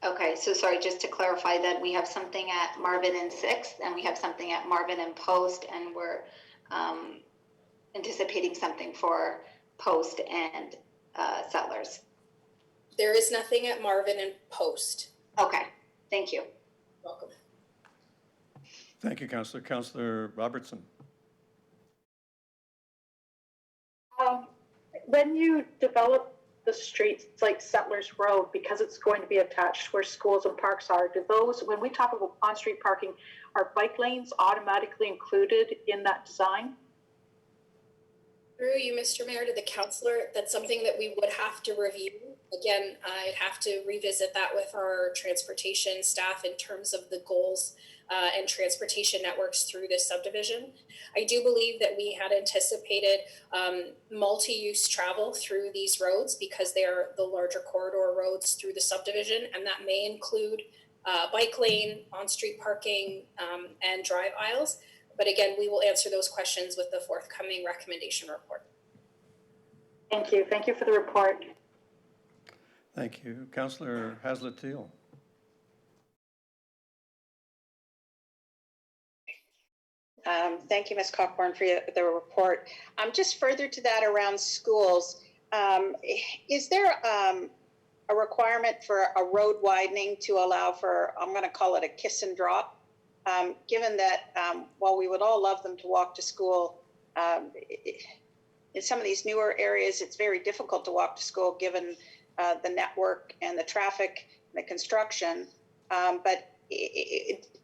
Okay, so sorry, just to clarify that we have something at Marvin and 6th and we have something at Marvin and Post, and we're anticipating something for Post and Settlers. There is nothing at Marvin and Post. Okay, thank you. Welcome. Thank you, Councillor. Councillor Robertson. When you develop the streets like Settlers Road, because it's going to be attached where schools and parks are, do those, when we talk about on-street parking, are bike lanes automatically included in that design? Through you, Mr. Mayor, to the councillor, that's something that we would have to review. Again, I'd have to revisit that with our transportation staff in terms of the goals and transportation networks through this subdivision. I do believe that we had anticipated multi-use travel through these roads because they are the larger corridor roads through the subdivision, and that may include bike lane, on-street parking, and drive aisles. But again, we will answer those questions with the forthcoming recommendation report. Thank you. Thank you for the report. Thank you. Councillor Haslett-Teal. Thank you, Ms. Cockburn, for the report. Just further to that around schools, is there a requirement for a road widening to allow for, I'm going to call it a kiss and drop, given that while we would all love them to walk to school, in some of these newer areas, it's very difficult to walk to school given the network and the traffic and the construction. But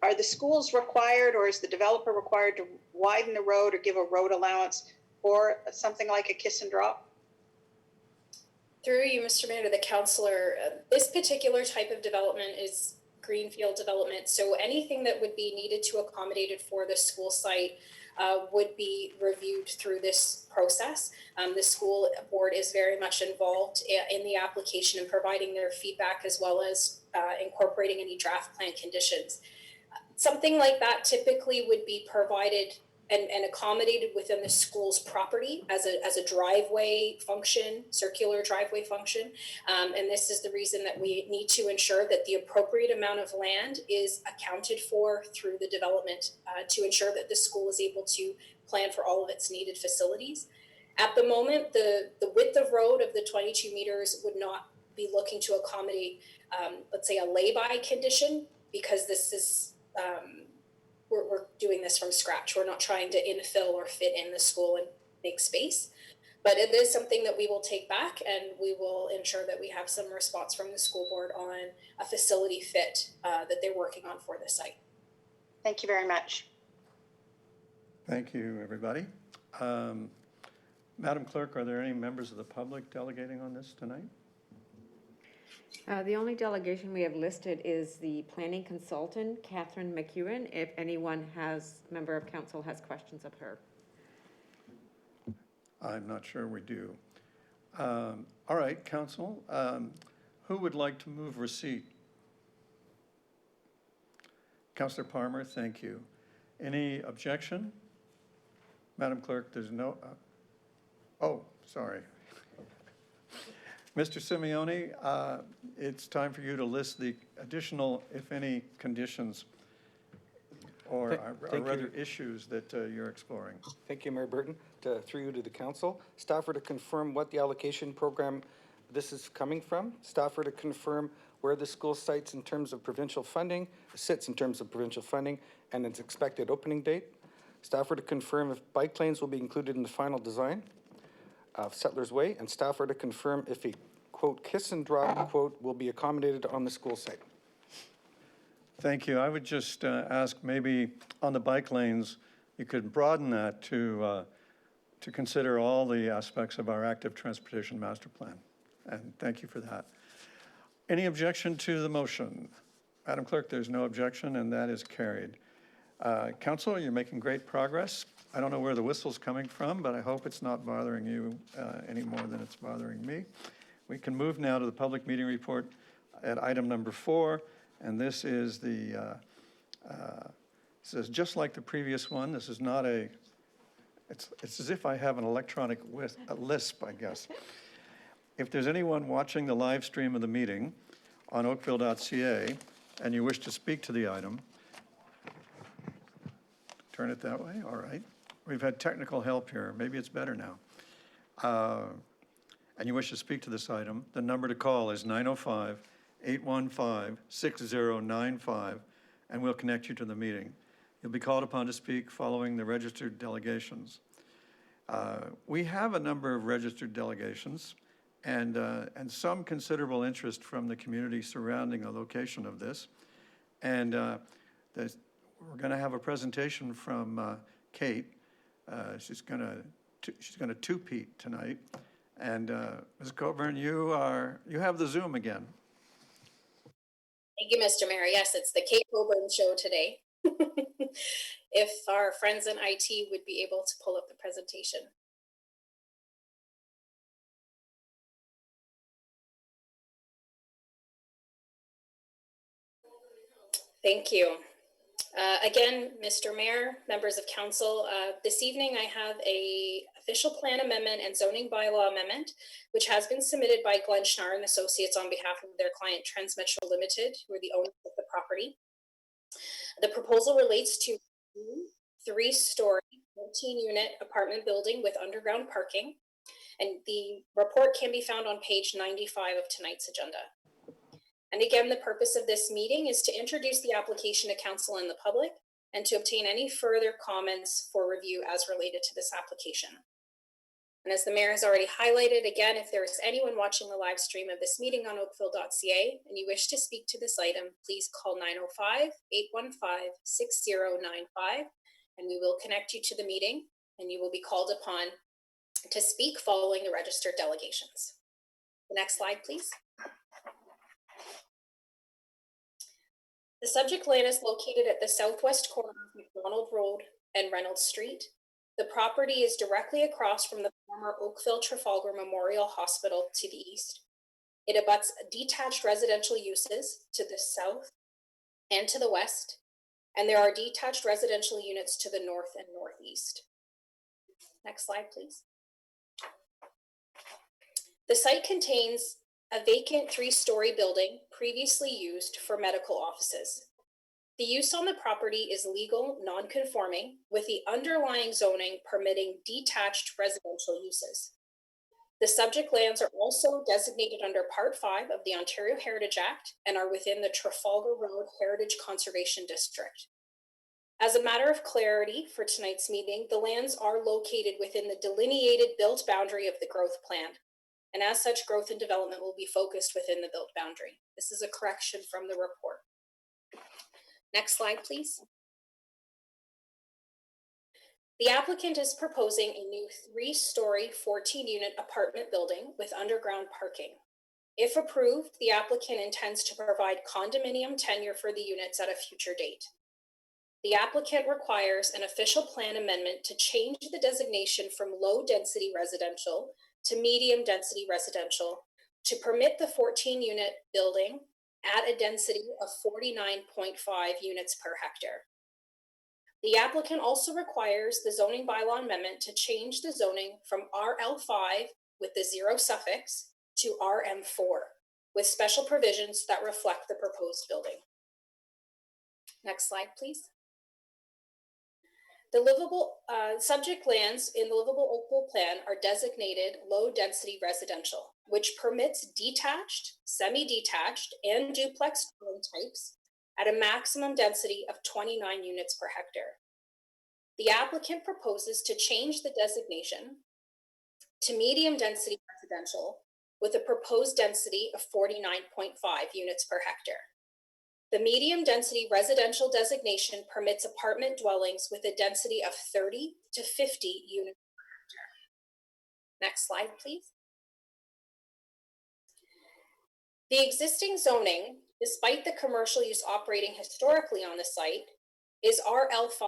are the schools required, or is the developer required to widen the road or give a road allowance for something like a kiss and drop? Through you, Mr. Mayor, to the councillor, this particular type of development is greenfield development. So anything that would be needed to accommodate it for the school site would be reviewed through this process. The school board is very much involved in the application and providing their feedback, as well as incorporating any draft plan conditions. Something like that typically would be provided and accommodated within the school's property as a driveway function, circular driveway function. And this is the reason that we need to ensure that the appropriate amount of land is accounted for through the development to ensure that the school is able to plan for all of its needed facilities. At the moment, the width of road of the 22 meters would not be looking to accommodate, let's say, a lay-by condition, because this is, we're doing this from scratch. We're not trying to infill or fit in the school and make space. But it is something that we will take back, and we will ensure that we have some response from the school board on a facility fit that they're working on for the site. Thank you very much. Thank you, everybody. Madam Clerk, are there any members of the public delegating on this tonight? The only delegation we have listed is the planning consultant, Catherine McEwen, if anyone member of council has questions of her. I'm not sure we do. All right, council, who would like to move receipt? Councillor Palmer, thank you. Any objection? Madam Clerk, there's no, oh, sorry. Mr. Simeone, it's time for you to list the additional, if any, conditions or other issues that you're exploring. Thank you, Mayor Burton. Through you to the council. Staff are to confirm what the allocation program this is coming from. Staff are to confirm where the school sits in terms of provincial funding, and its expected opening date. Staff are to confirm if bike lanes will be included in the final design of Settlers Way, and staff are to confirm if a, quote, kiss and drop, quote, will be accommodated on the school site. Thank you. I would just ask maybe on the bike lanes, you could broaden that to consider all the aspects of our active transportation master plan. And thank you for that. Any objection to the motion? Madam Clerk, there's no objection, and that is carried. Council, you're making great progress. I don't know where the whistle's coming from, but I hope it's not bothering you any more than it's bothering me. We can move now to the public meeting report at item number 4, and this is the, says just like the previous one, this is not a, it's as if I have an electronic lisp, I guess. If there's anyone watching the live stream of the meeting on oakville.ca and you wish to speak to the item, turn it that way, all right. We've had technical help here, maybe it's better now. And you wish to speak to this item, the number to call is 905-815-6095, and we'll connect you to the meeting. You'll be called upon to speak following the registered delegations. We have a number of registered delegations and some considerable interest from the community surrounding the location of this. And we're going to have a presentation from Kate. She's going to two-peat tonight. And Ms. Coburn, you have the Zoom again. Thank you, Mr. Mayor. Yes, it's the Kate Coburn show today. If our friends in IT would be able to pull up the presentation. Thank you. Again, Mr. Mayor, members of council, this evening I have a official plan amendment and zoning bylaw amendment, which has been submitted by Glenn Schnarr and Associates on behalf of their client Transmetro Limited, who are the owners of the property. The proposal relates to 3-story, 14-unit apartment building with underground parking, and the report can be found on page 95 of tonight's agenda. And again, the purpose of this meeting is to introduce the application to council and the public and to obtain any further comments for review as related to this application. And as the mayor has already highlighted, again, if there is anyone watching the live stream of this meeting on oakville.ca and you wish to speak to this item, please call 905-815-6095 and we will connect you to the meeting and you will be called upon to speak following the registered delegations. The next slide, please. The subject land is located at the southwest corner of McDonald Road and Reynolds Street. The property is directly across from the former Oakville Trafalgar Memorial Hospital to the east. It abuts detached residential uses to the south and to the west, and there are detached residential units to the north and northeast. Next slide, please. The site contains a vacant 3-story building previously used for medical offices. The use on the property is legal, non-conforming, with the underlying zoning permitting detached residential uses. The subject lands are also designated under Part 5 of the Ontario Heritage Act and are within the Trafalgar Road Heritage Conservation District. As a matter of clarity for tonight's meeting, the lands are located within the delineated built boundary of the growth plan, and as such, growth and development will be focused within the built boundary. This is a correction from the report. Next slide, please. The applicant is proposing a new 3-story, 14-unit apartment building with underground parking. If approved, the applicant intends to provide condominium tenure for the units at a future date. The applicant requires an official plan amendment to change the designation from low-density residential to medium-density residential to permit the 14-unit building at a density of 49.5 units per hectare. The applicant also requires the zoning bylaw amendment to change the zoning from RL5 with the 0 suffix to RM4 with special provisions that reflect the proposed building. Next slide, please. The livable subject lands in the livable Oakville plan are designated low-density residential, which permits detached, semi-detached, and duplex dwelling types at a maximum density of 29 units per hectare. The applicant proposes to change the designation to medium-density residential with a proposed density of 49.5 units per hectare. The medium-density residential designation permits apartment dwellings with a density of 30 to 50 units per hectare. Next slide, please. The existing zoning, despite the commercial use operating historically on the site, is RL5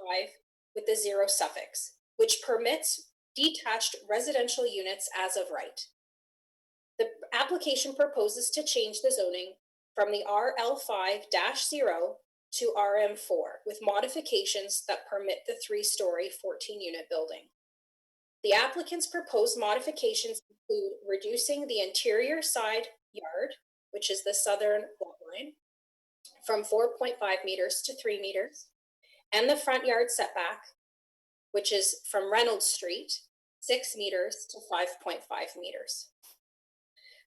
with the 0 suffix, which permits detached residential units as of right. The application proposes to change the zoning from the RL5-0 to RM4 with modifications that permit the 3-story 14-unit building. The applicant's proposed modifications include reducing the interior side yard, which is the southern lot line, from 4.5 meters to 3 meters, and the front yard setback, which is from Reynolds Street, 6 meters to 5.5 meters.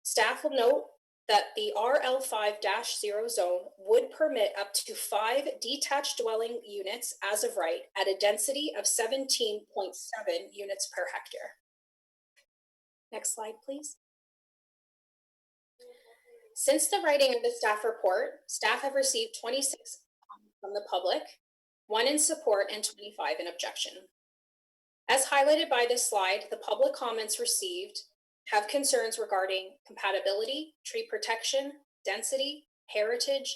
Staff will note that the RL5-0 zone would permit up to 5 detached dwelling units as of right at a density of 17.7 units per hectare. Next slide, please. Since the writing of the staff report, staff have received 26 comments from the public, 1 in support and 25 in objection. As highlighted by this slide, the public comments received have concerns regarding compatibility, tree protection, density, heritage,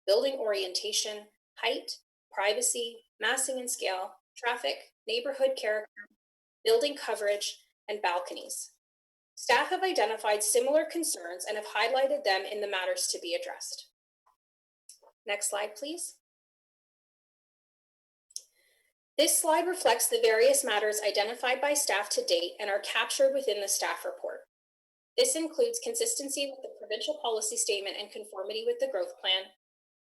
building orientation, height, privacy, massing and scale, traffic, neighborhood character, building coverage, and balconies. Staff have identified similar concerns and have highlighted them in the matters to be addressed. Next slide, please. This slide reflects the various matters identified by staff to date and are captured within the staff report. This includes consistency with the provincial policy statement and conformity with the growth plan,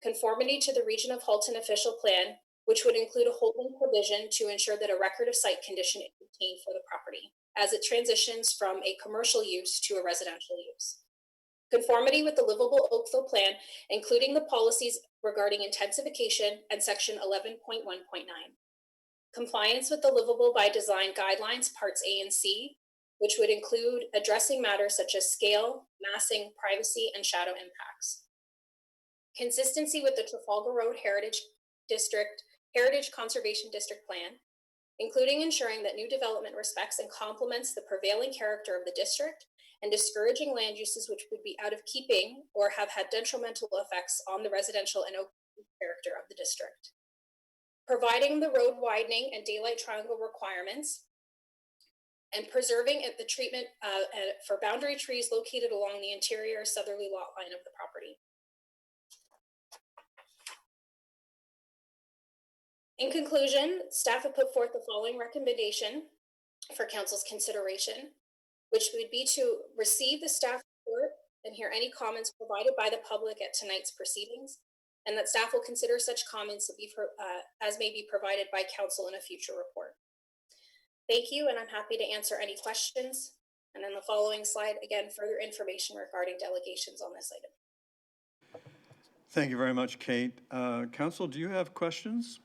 conformity to the Region of Halton official plan, which would include a holding provision to ensure that a record of site condition is obtained for the property as it transitions from a commercial use to a residential use. Conformity with the livable Oakville plan, including the policies regarding intensification and section 11.1.9. Compliance with the livable by design guidelines, parts A and C, which would include addressing matters such as scale, massing, privacy, and shadow impacts. Consistency with the Trafalgar Road Heritage Conservation District plan, including ensuring that new development respects and complements the prevailing character of the district and discouraging land uses which would be out of keeping or have had detrimental effects on the residential and open character of the district. providing the road widening and daylight triangle requirements, and preserving the treatment for boundary trees located along the interior southerly lot line of the property. In conclusion, staff have put forth the following recommendation for council's consideration, which would be to receive the staff report and hear any comments provided by the public at tonight's proceedings, and that staff will consider such comments as may be provided by council in a future report. Thank you, and I'm happy to answer any questions. And then the following slide, again, further information regarding delegations on this item. Thank you very much, Kate. Council, do you have questions?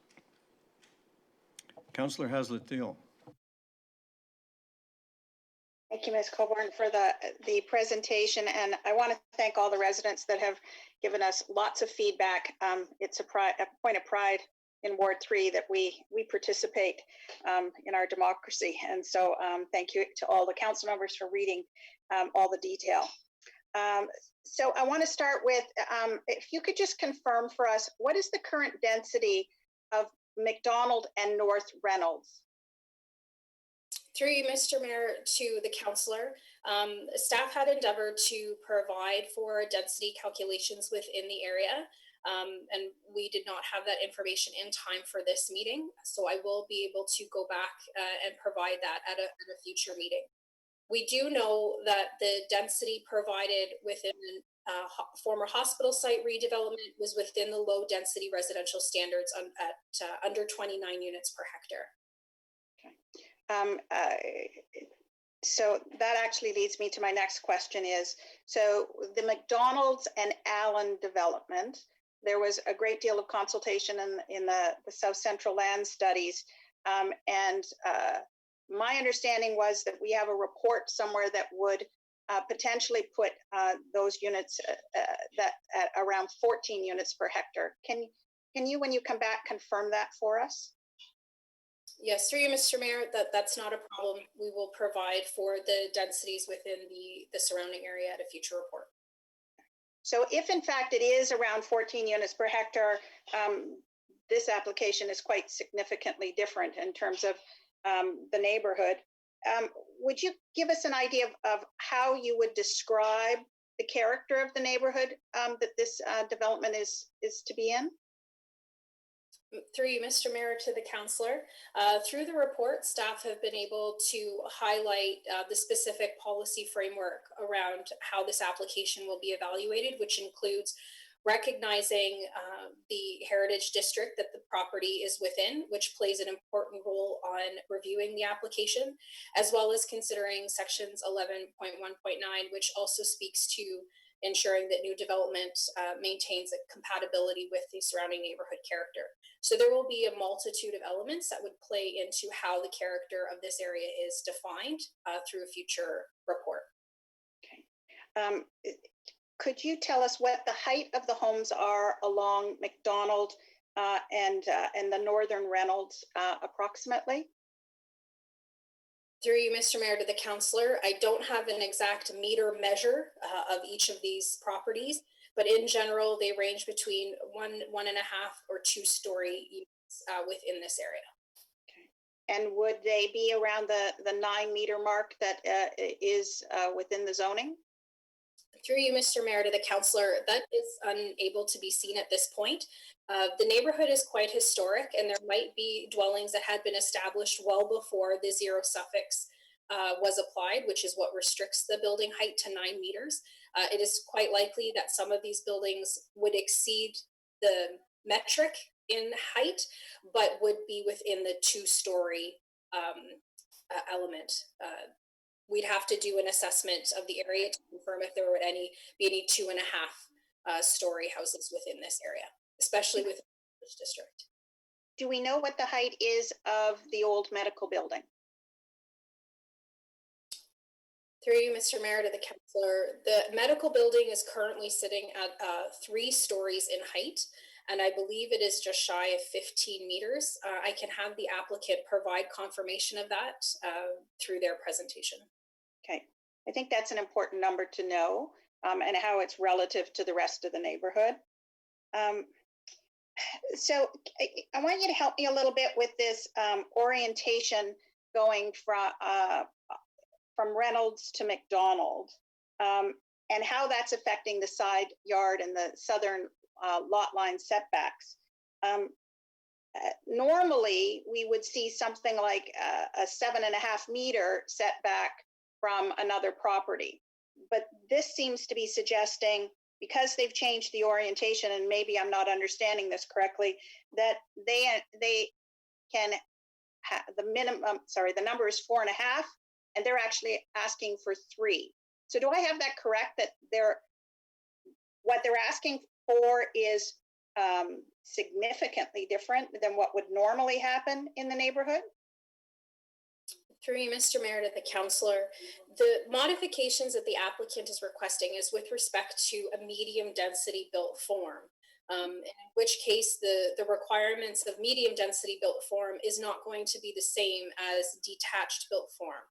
Councillor Hazlitt-Deal. Thank you, Ms. Coburn, for the presentation, and I want to thank all the residents that have given us lots of feedback. It's a point of pride in Ward 3 that we participate in our democracy, and so thank you to all the council members for reading all the detail. So I want to start with, if you could just confirm for us, what is the current density of McDonald and North Reynolds? Through you, Mr. Mayor, to the councillor, staff had endeavored to provide for density calculations within the area, and we did not have that information in time for this meeting. So I will be able to go back and provide that at a future meeting. We do know that the density provided within former hospital site redevelopment was within the low density residential standards at under 29 units per hectare. So that actually leads me to my next question is, so the McDonald's and Allen development, there was a great deal of consultation in the South Central land studies. And my understanding was that we have a report somewhere that would potentially put those units that at around 14 units per hectare. Can you, when you come back, confirm that for us? Yes, through you, Mr. Mayor, that's not a problem. We will provide for the densities within the surrounding area at a future report. So if in fact it is around 14 units per hectare, this application is quite significantly different in terms of the neighborhood. Would you give us an idea of how you would describe the character of the neighborhood that this development is to be in? Through you, Mr. Mayor, to the councillor. Through the report, staff have been able to highlight the specific policy framework around how this application will be evaluated, which includes recognizing the heritage district that the property is within, which plays an important role on reviewing the application, as well as considering sections 11.1.9, which also speaks to ensuring that new development maintains a compatibility with the surrounding neighborhood character. So there will be a multitude of elements that would play into how the character of this area is defined through a future report. Okay. Could you tell us what the height of the homes are along McDonald and the Northern Reynolds approximately? Through you, Mr. Mayor, to the councillor, I don't have an exact meter measure of each of these properties, but in general, they range between 1.5 or 2-story units within this area. Okay. And would they be around the 9-meter mark that is within the zoning? Through you, Mr. Mayor, to the councillor, that is unable to be seen at this point. The neighborhood is quite historic, and there might be dwellings that had been established well before the 0 suffix was applied, which is what restricts the building height to 9 meters. It is quite likely that some of these buildings would exceed the metric in height, but would be within the 2-story element. We'd have to do an assessment of the area to confirm if there would be any 2.5-story houses within this area, especially within this district. Do we know what the height is of the old medical building? Through you, Mr. Mayor, to the councillor, the medical building is currently sitting at 3 stories in height, and I believe it is just shy of 15 meters. I can have the applicant provide confirmation of that through their presentation. Okay, I think that's an important number to know and how it's relative to the rest of the neighborhood. So I want you to help me a little bit with this orientation going from Reynolds to McDonald, and how that's affecting the side yard and the southern lot line setbacks. Normally, we would see something like a 7.5 meter setback from another property. But this seems to be suggesting, because they've changed the orientation, and maybe I'm not understanding this correctly, that they can the minimum, sorry, the number is 4.5, and they're actually asking for 3. So do I have that correct, that what they're asking for is significantly different than what would normally happen in the neighborhood? Through you, Mr. Mayor, to the councillor, the modifications that the applicant is requesting is with respect to a medium density built form. In which case the requirements of medium density built form is not going to be the same as detached built form.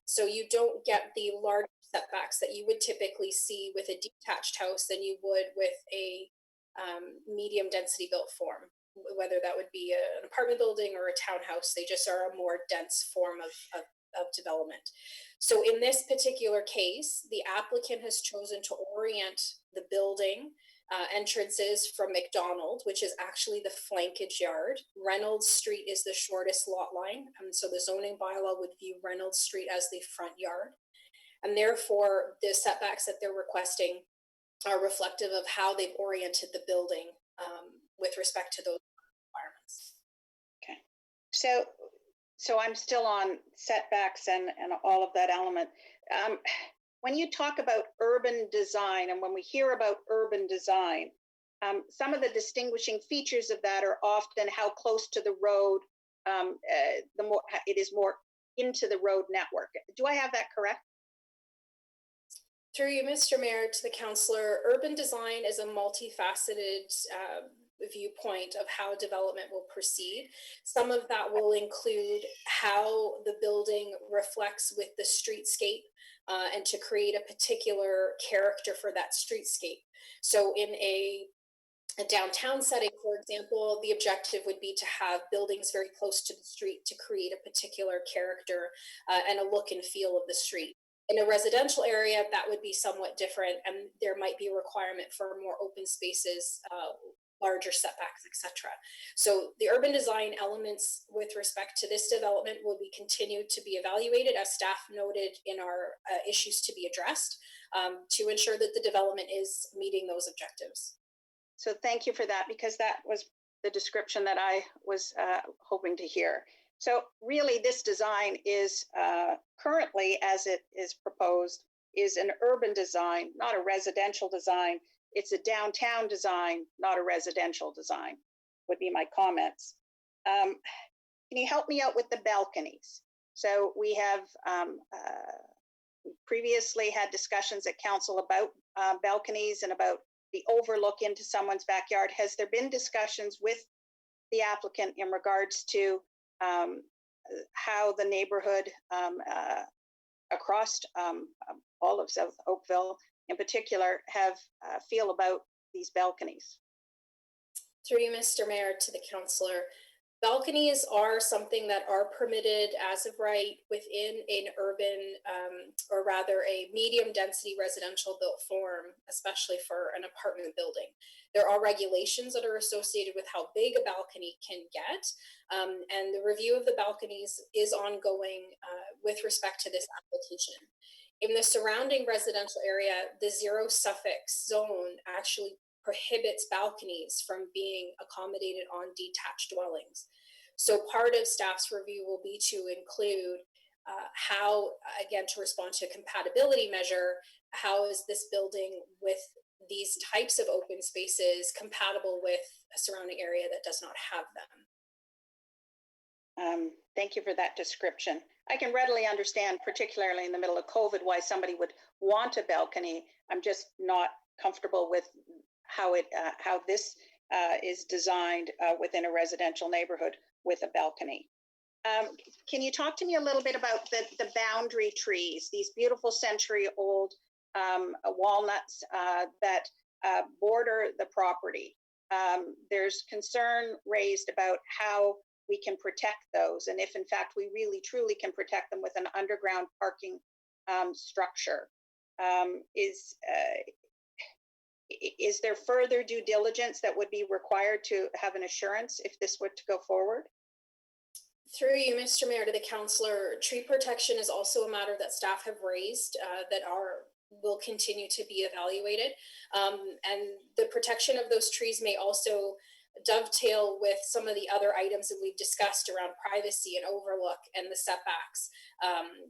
So you don't get the large setbacks that you would typically see with a detached house than you would with a medium density built form, whether that would be an apartment building or a townhouse. They just are a more dense form of development. So in this particular case, the applicant has chosen to orient the building entrances from McDonald, which is actually the flankage yard. Reynolds Street is the shortest lot line, and so the zoning bylaw would view Reynolds Street as the front yard. And therefore, the setbacks that they're requesting are reflective of how they've oriented the building with respect to those requirements. Okay, so I'm still on setbacks and all of that element. When you talk about urban design, and when we hear about urban design, some of the distinguishing features of that are often how close to the road, the more it is more into the road network. Do I have that correct? Through you, Mr. Mayor, to the councillor, urban design is a multifaceted viewpoint of how development will proceed. Some of that will include how the building reflects with the streetscape and to create a particular character for that streetscape. So in a downtown setting, for example, the objective would be to have buildings very close to the street to create a particular character and a look and feel of the street. In a residential area, that would be somewhat different, and there might be a requirement for more open spaces, larger setbacks, etc. So the urban design elements with respect to this development will be continued to be evaluated, as staff noted in our issues to be addressed, to ensure that the development is meeting those objectives. So thank you for that, because that was the description that I was hoping to hear. So really, this design is currently, as it is proposed, is an urban design, not a residential design. It's a downtown design, not a residential design, would be my comments. Can you help me out with the balconies? So we have previously had discussions at council about balconies and about the overlook into someone's backyard. Has there been discussions with the applicant in regards to how the neighborhood across all of South Oakville in particular feel about these balconies? Through you, Mr. Mayor, to the councillor, balconies are something that are permitted as of right within an urban, or rather a medium density residential built form, especially for an apartment building. There are regulations that are associated with how big a balcony can get, and the review of the balconies is ongoing with respect to this application. In the surrounding residential area, the zero suffix zone actually prohibits balconies from being accommodated on detached dwellings. So part of staff's review will be to include how, again, to respond to a compatibility measure, how is this building with these types of open spaces compatible with a surrounding area that does not have them? Thank you for that description. I can readily understand, particularly in the middle of COVID, why somebody would want a balcony. I'm just not comfortable with how this is designed within a residential neighborhood with a balcony. Can you talk to me a little bit about the boundary trees, these beautiful century-old walnuts that border the property? there's concern raised about how we can protect those, and if in fact we really truly can protect them with an underground parking structure. Is there further due diligence that would be required to have an assurance if this were to go forward? Through you, Mr. Mayor, to the councillor, tree protection is also a matter that staff have raised that will continue to be evaluated. And the protection of those trees may also dovetail with some of the other items that we've discussed around privacy and overlook and the setbacks.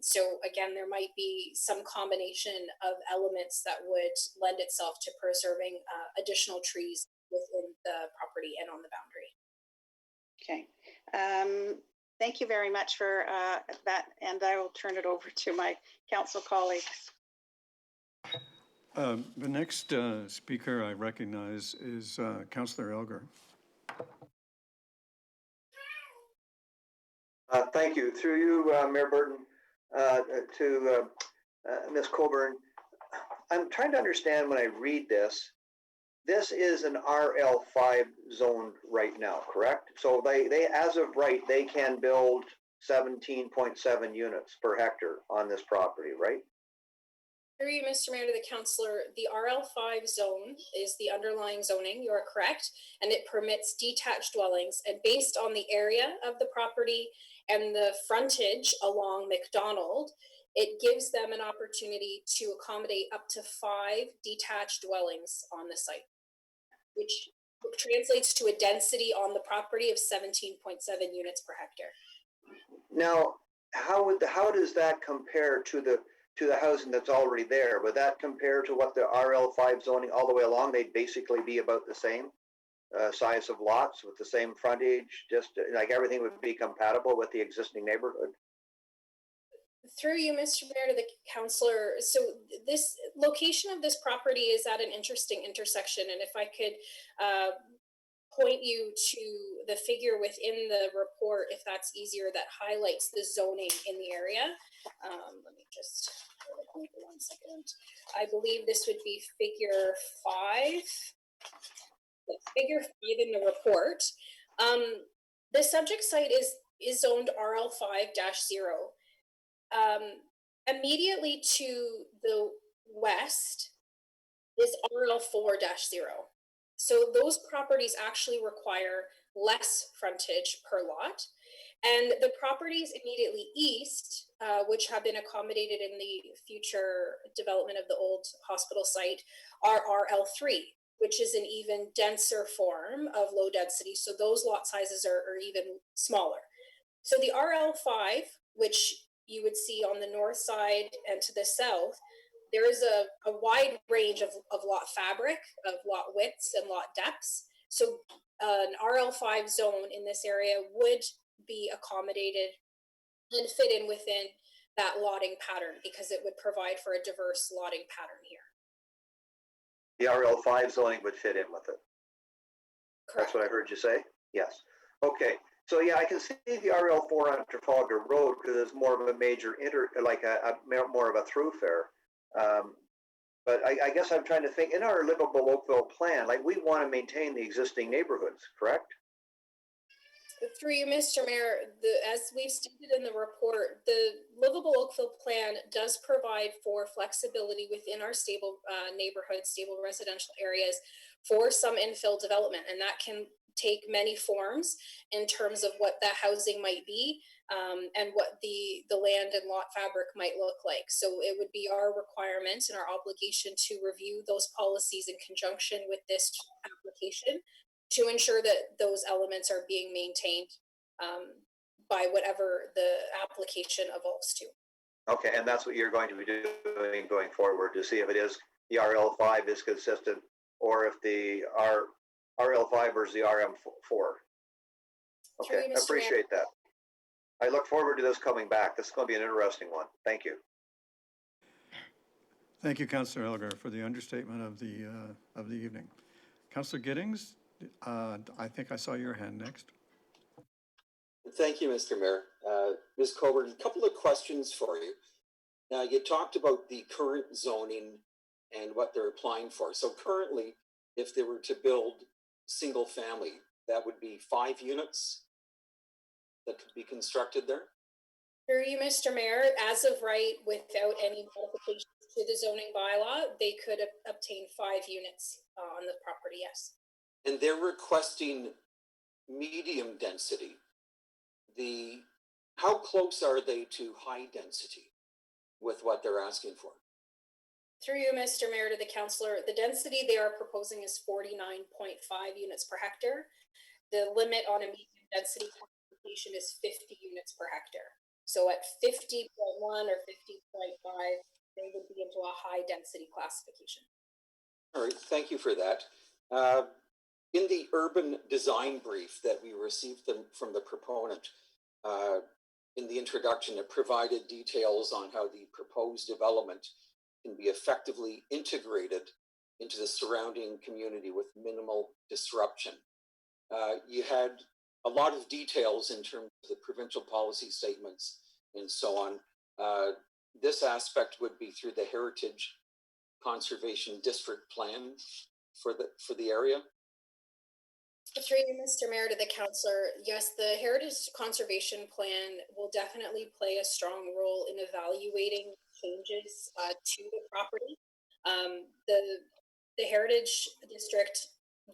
So again, there might be some combination of elements that would lend itself to preserving additional trees within the property and on the boundary. Okay. Thank you very much for that, and I will turn it over to my council colleagues. The next speaker I recognize is Councillor Elgar. Thank you. Through you, Mayor Burton, to Ms. Coburn. I'm trying to understand when I read this. This is an RL5 zone right now, correct? So they as of right, they can build 17.7 units per hectare on this property, right? Through you, Mr. Mayor, to the councillor, the RL5 zone is the underlying zoning, you are correct, and it permits detached dwellings, and based on the area of the property and the frontage along McDonald, it gives them an opportunity to accommodate up to 5 detached dwellings on the site, which translates to a density on the property of 17.7 units per hectare. Now, how does that compare to the housing that's already there? Would that compare to what the RL5 zoning all the way along? They'd basically be about the same size of lots with the same frontage, just like everything would be compatible with the existing neighborhood? Through you, Mr. Mayor, to the councillor, so this location of this property is at an interesting intersection, and if I could point you to the figure within the report, if that's easier, that highlights the zoning in the area. Let me just for 1 second. I believe this would be figure 5. Figure 5 in the report. The subject site is zoned RL5-0. Immediately to the west is RL4-0. So those properties actually require less frontage per lot. And the properties immediately east, which have been accommodated in the future development of the old hospital site, are RL3, which is an even denser form of low density. So those lot sizes are even smaller. So the RL5, which you would see on the north side and to the south, there is a wide range of lot fabric, of lot widths and lot depths. So an RL5 zone in this area would be accommodated and fit in within that lotting pattern because it would provide for a diverse lotting pattern here. The RL5 zoning would fit in with it. Correct. That's what I heard you say? Yes. Okay. So yeah, I can see the RL4 on Trafalgar Road because it's more of a major more of a thoroughfare. But I guess I'm trying to think, in our livable Oakville plan, like we want to maintain the existing neighborhoods, correct? Through you, Mr. Mayor, as we've stated in the report, the livable Oakville plan does provide for flexibility within our stable neighborhoods, stable residential areas for some infill development, and that can take many forms in terms of what that housing might be and what the land and lot fabric might look like. So it would be our requirement and our obligation to review those policies in conjunction with this application to ensure that those elements are being maintained by whatever the application evolves to. Okay, and that's what you're going to be doing going forward to see if it is the RL5 is consistent or if the RL5 versus the RM4. Okay, I appreciate that. I look forward to this coming back. This is going to be an interesting one. Thank you. Thank you, Councillor Elgar, for the understatement of the evening. Councillor Giddings, I think I saw your hand next. Thank you, Mr. Mayor. Ms. Coburn, a couple of questions for you. Now, you talked about the current zoning and what they're applying for. So currently, if they were to build single family, that would be 5 units that could be constructed there? Through you, Mr. Mayor, as of right, without any modifications to the zoning bylaw, they could obtain 5 units on the property, yes. And they're requesting medium density. How close are they to high density with what they're asking for? Through you, Mr. Mayor, to the councillor, the density they are proposing is 49.5 units per hectare. The limit on a medium density classification is 50 units per hectare. So at 50.1 or 50.5, they would be into a high density classification. All right, thank you for that. In the urban design brief that we received from the proponent, in the introduction, it provided details on how the proposed development can be effectively integrated into the surrounding community with minimal disruption. You had a lot of details in terms of the provincial policy statements and so on. This aspect would be through the Heritage Conservation District Plan for the area. Through you, Mr. Mayor, to the councillor, yes, the Heritage Conservation Plan will definitely play a strong role in evaluating changes to the property. The Heritage District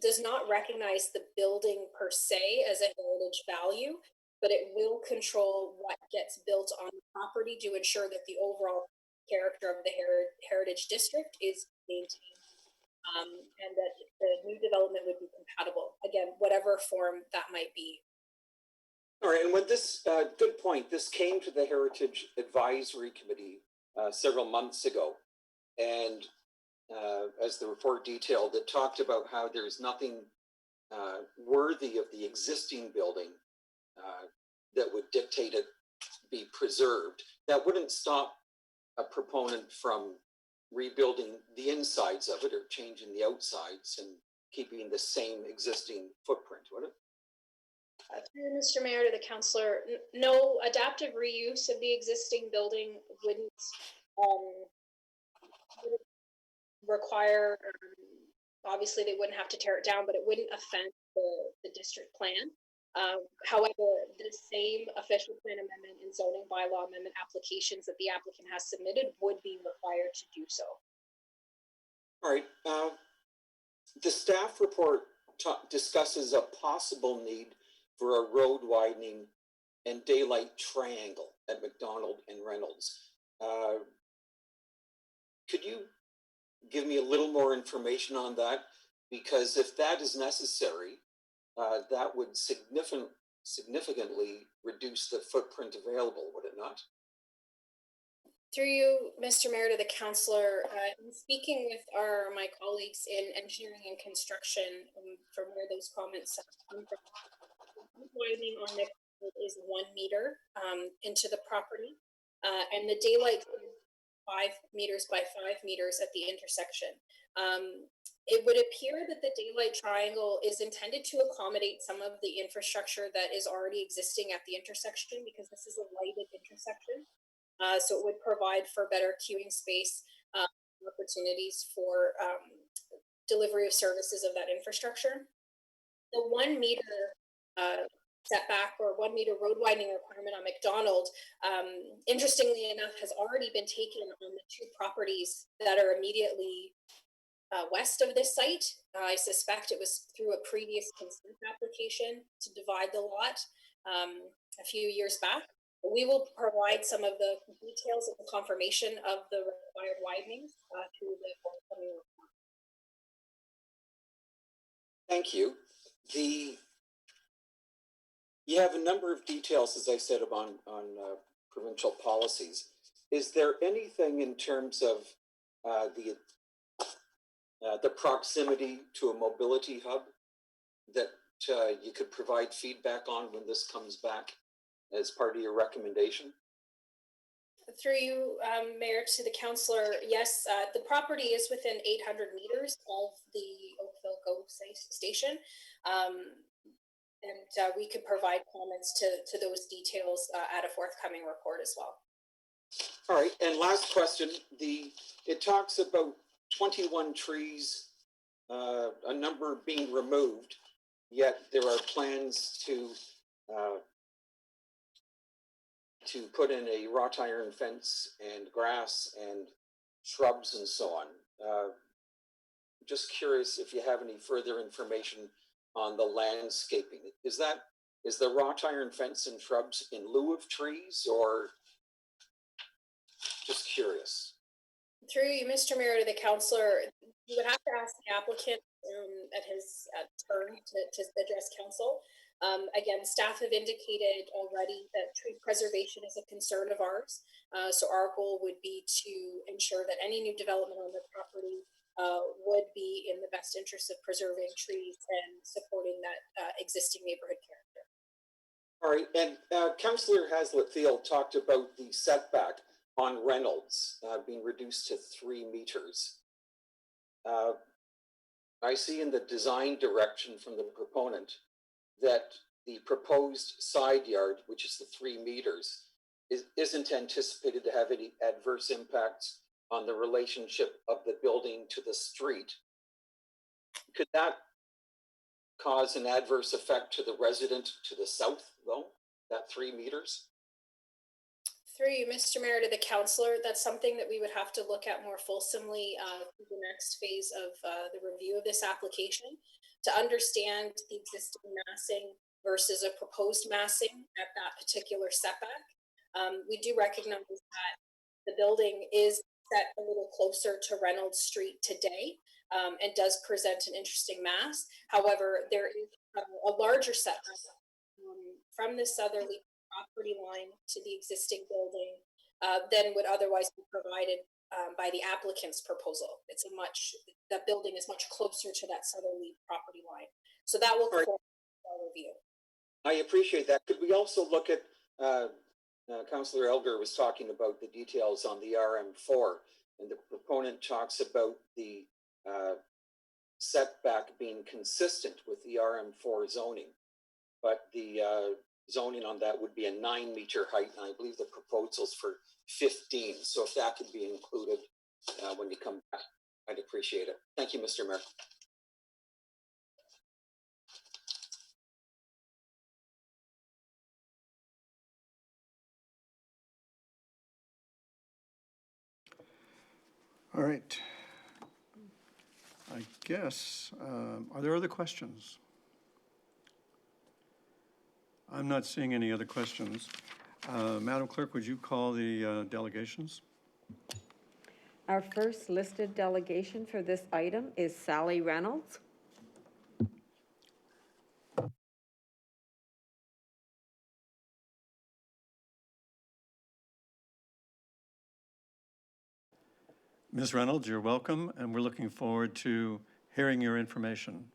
does not recognize the building per se as a heritage value, but it will control what gets built on the property to ensure that the overall character of the Heritage District is maintained. And that the new development would be compatible, again, whatever form that might be. All right, and with this, good point, this came to the Heritage Advisory Committee several months ago. And as the report detailed, it talked about how there's nothing worthy of the existing building that would dictate it be preserved. That wouldn't stop a proponent from rebuilding the insides of it or changing the outsides and keeping the same existing footprint, would it? Through Mr. Mayor, to the councillor, no adaptive reuse of the existing building wouldn't require, obviously they wouldn't have to tear it down, but it wouldn't offend the district plan. However, the same official plan amendment and zoning bylaw amendment applications that the applicant has submitted would be required to do so. All right. The staff report discusses a possible need for a road widening and daylight triangle at McDonald and Reynolds. Could you give me a little more information on that? Because if that is necessary, that would significantly reduce the footprint available, would it not? Through you, Mr. Mayor, to the councillor, in speaking with my colleagues in engineering and construction, from where those comments come from, widening on the is 1 meter into the property, and the daylight is 5 meters by 5 meters at the intersection. It would appear that the daylight triangle is intended to accommodate some of the infrastructure that is already existing at the intersection, because this is a lighted intersection. So it would provide for better queuing space, opportunities for delivery of services of that infrastructure. The 1 meter setback or 1 meter road widening requirement on McDonald, interestingly enough, has already been taken on the 2 properties that are immediately west of this site. I suspect it was through a previous consent application to divide the lot a few years back. We will provide some of the details of the confirmation of the required widenings through the forthcoming report. Thank you. You have a number of details, as I said, on provincial policies. Is there anything in terms of the proximity to a mobility hub that you could provide feedback on when this comes back as part of your recommendation? Through you, Mayor, to the councillor, yes, the property is within 800 meters of the Oakville GO station. And we could provide comments to those details at a forthcoming report as well. All right, and last question, it talks about 21 trees, a number being removed. yet there are plans to put in a wrought iron fence and grass and shrubs and so on. Just curious if you have any further information on the landscaping. Is the wrought iron fence and shrubs in lieu of trees, or just curious? Through you, Mr. Mayor, to the councillor, you would have to ask the applicant at his turn to address council. Again, staff have indicated already that tree preservation is a concern of ours. So our goal would be to ensure that any new development on the property would be in the best interest of preserving trees and supporting that existing neighborhood character. All right, and Councillor Hazlitt-Field talked about the setback on Reynolds being reduced to 3 meters. I see in the design direction from the proponent that the proposed side yard, which is the 3 meters, isn't anticipated to have any adverse impacts on the relationship of the building to the street. Could that cause an adverse effect to the resident to the south, though, that 3 meters? Through you, Mr. Mayor, to the councillor, that's something that we would have to look at more fulsomely through the next phase of the review of this application to understand the existing massing versus a proposed massing at that particular setback. We do recognize that the building is set a little closer to Reynolds Street today and does present an interesting mass. However, there is a larger setback from the southerly property line to the existing building than would otherwise be provided by the applicant's proposal. That building is much closer to that southerly property line. So that will form our review. I appreciate that. Could we also look at, Councillor Elgar was talking about the details on the RM4, and the proponent talks about the setback being consistent with the RM4 zoning, but the zoning on that would be a 9-meter height, and I believe the proposal's for 15. So if that could be included when you come back, I'd appreciate it. Thank you, Mr. Mayor. All right. I guess, are there other questions? I'm not seeing any other questions. Madam Clerk, would you call the delegations? Our first listed delegation for this item is Sally Reynolds. Ms. Reynolds, you're welcome, and we're looking forward to hearing your information.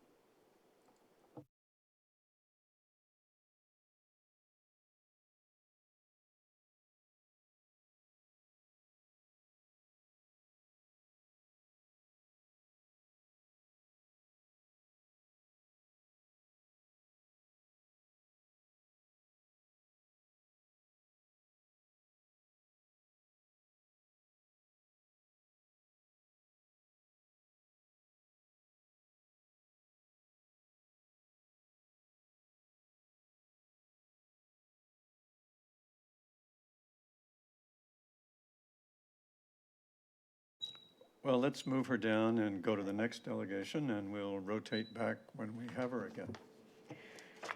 Well, let's move her down and go to the next delegation, and we'll rotate back when we have her again.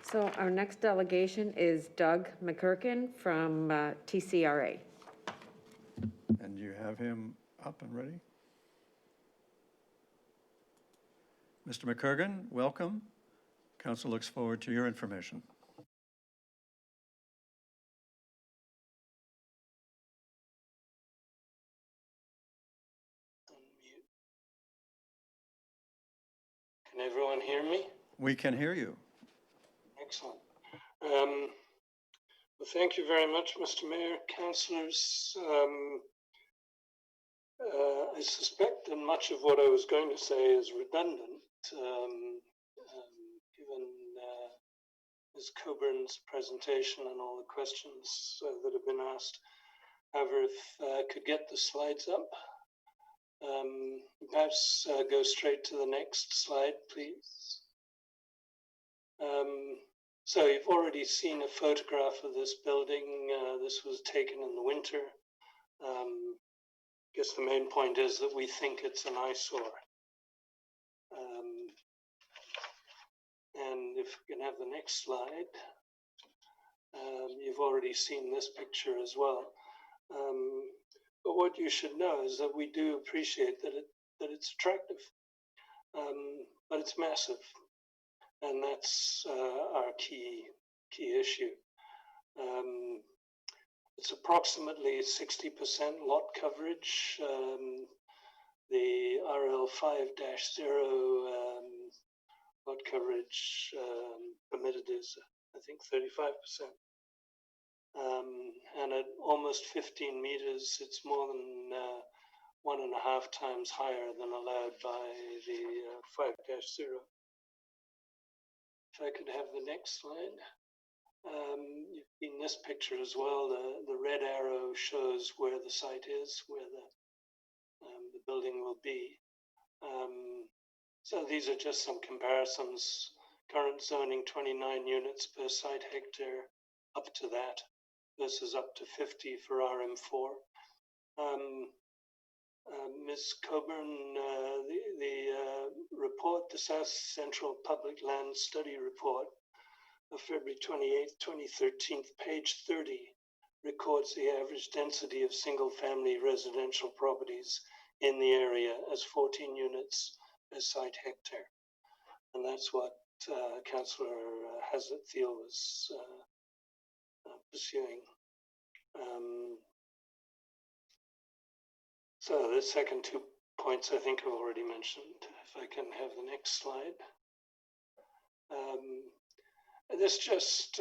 So our next delegation is Doug McKirkin from TCRA. And you have him up and ready? Mr. McKirkin, welcome. Council looks forward to your information. Can everyone hear me? We can hear you. Excellent. Well, thank you very much, Mr. Mayor, councillors. I suspect that much of what I was going to say is redundant, given Ms. Coburn's presentation and all the questions that have been asked. However, if I could get the slides up. Perhaps go straight to the next slide, please. So you've already seen a photograph of this building. This was taken in the winter. I guess the main point is that we think it's an eyesore. And if we can have the next slide, you've already seen this picture as well. But what you should know is that we do appreciate that it's attractive, but it's massive, and that's our key issue. It's approximately 60% lot coverage. The RL5-0 lot coverage permitted is, I think, 35%. And at almost 15 meters, it's more than 1.5 times higher than allowed by the 5-0. If I could have the next slide. You've seen this picture as well. The red arrow shows where the site is, where the building will be. So these are just some comparisons. Current zoning 29 units per site hectare, up to that, versus up to 50 for RM4. Ms. Coburn, the report, the South Central Public Land Study Report of February 28, 2013, page 30, records the average density of single-family residential properties in the area as 14 units per site hectare. And that's what Councillor Hazlitt Thiel was pursuing. So the second 2 points I think I've already mentioned. If I can have the next slide. This just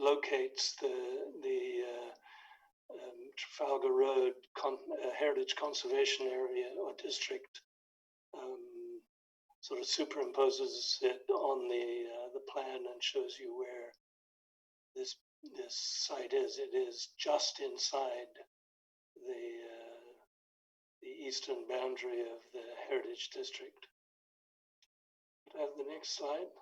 locates the Trafalgar Road Heritage Conservation Area or District. Sort of superimposes it on the plan and shows you where this site is. It is just inside the eastern boundary of the Heritage District. Could I have the next slide?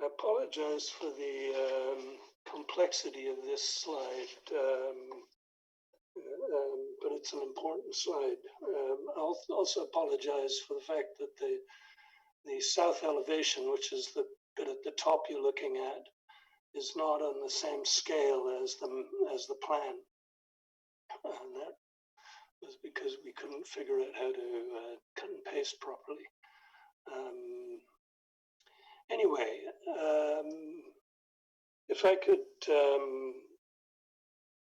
I apologize for the complexity of this slide, but it's an important slide. I'll also apologize for the fact that the south elevation, which is the bit at the top you're looking at, is not on the same scale as the plan. And that was because we couldn't figure out how to cut and paste properly. Anyway, if I could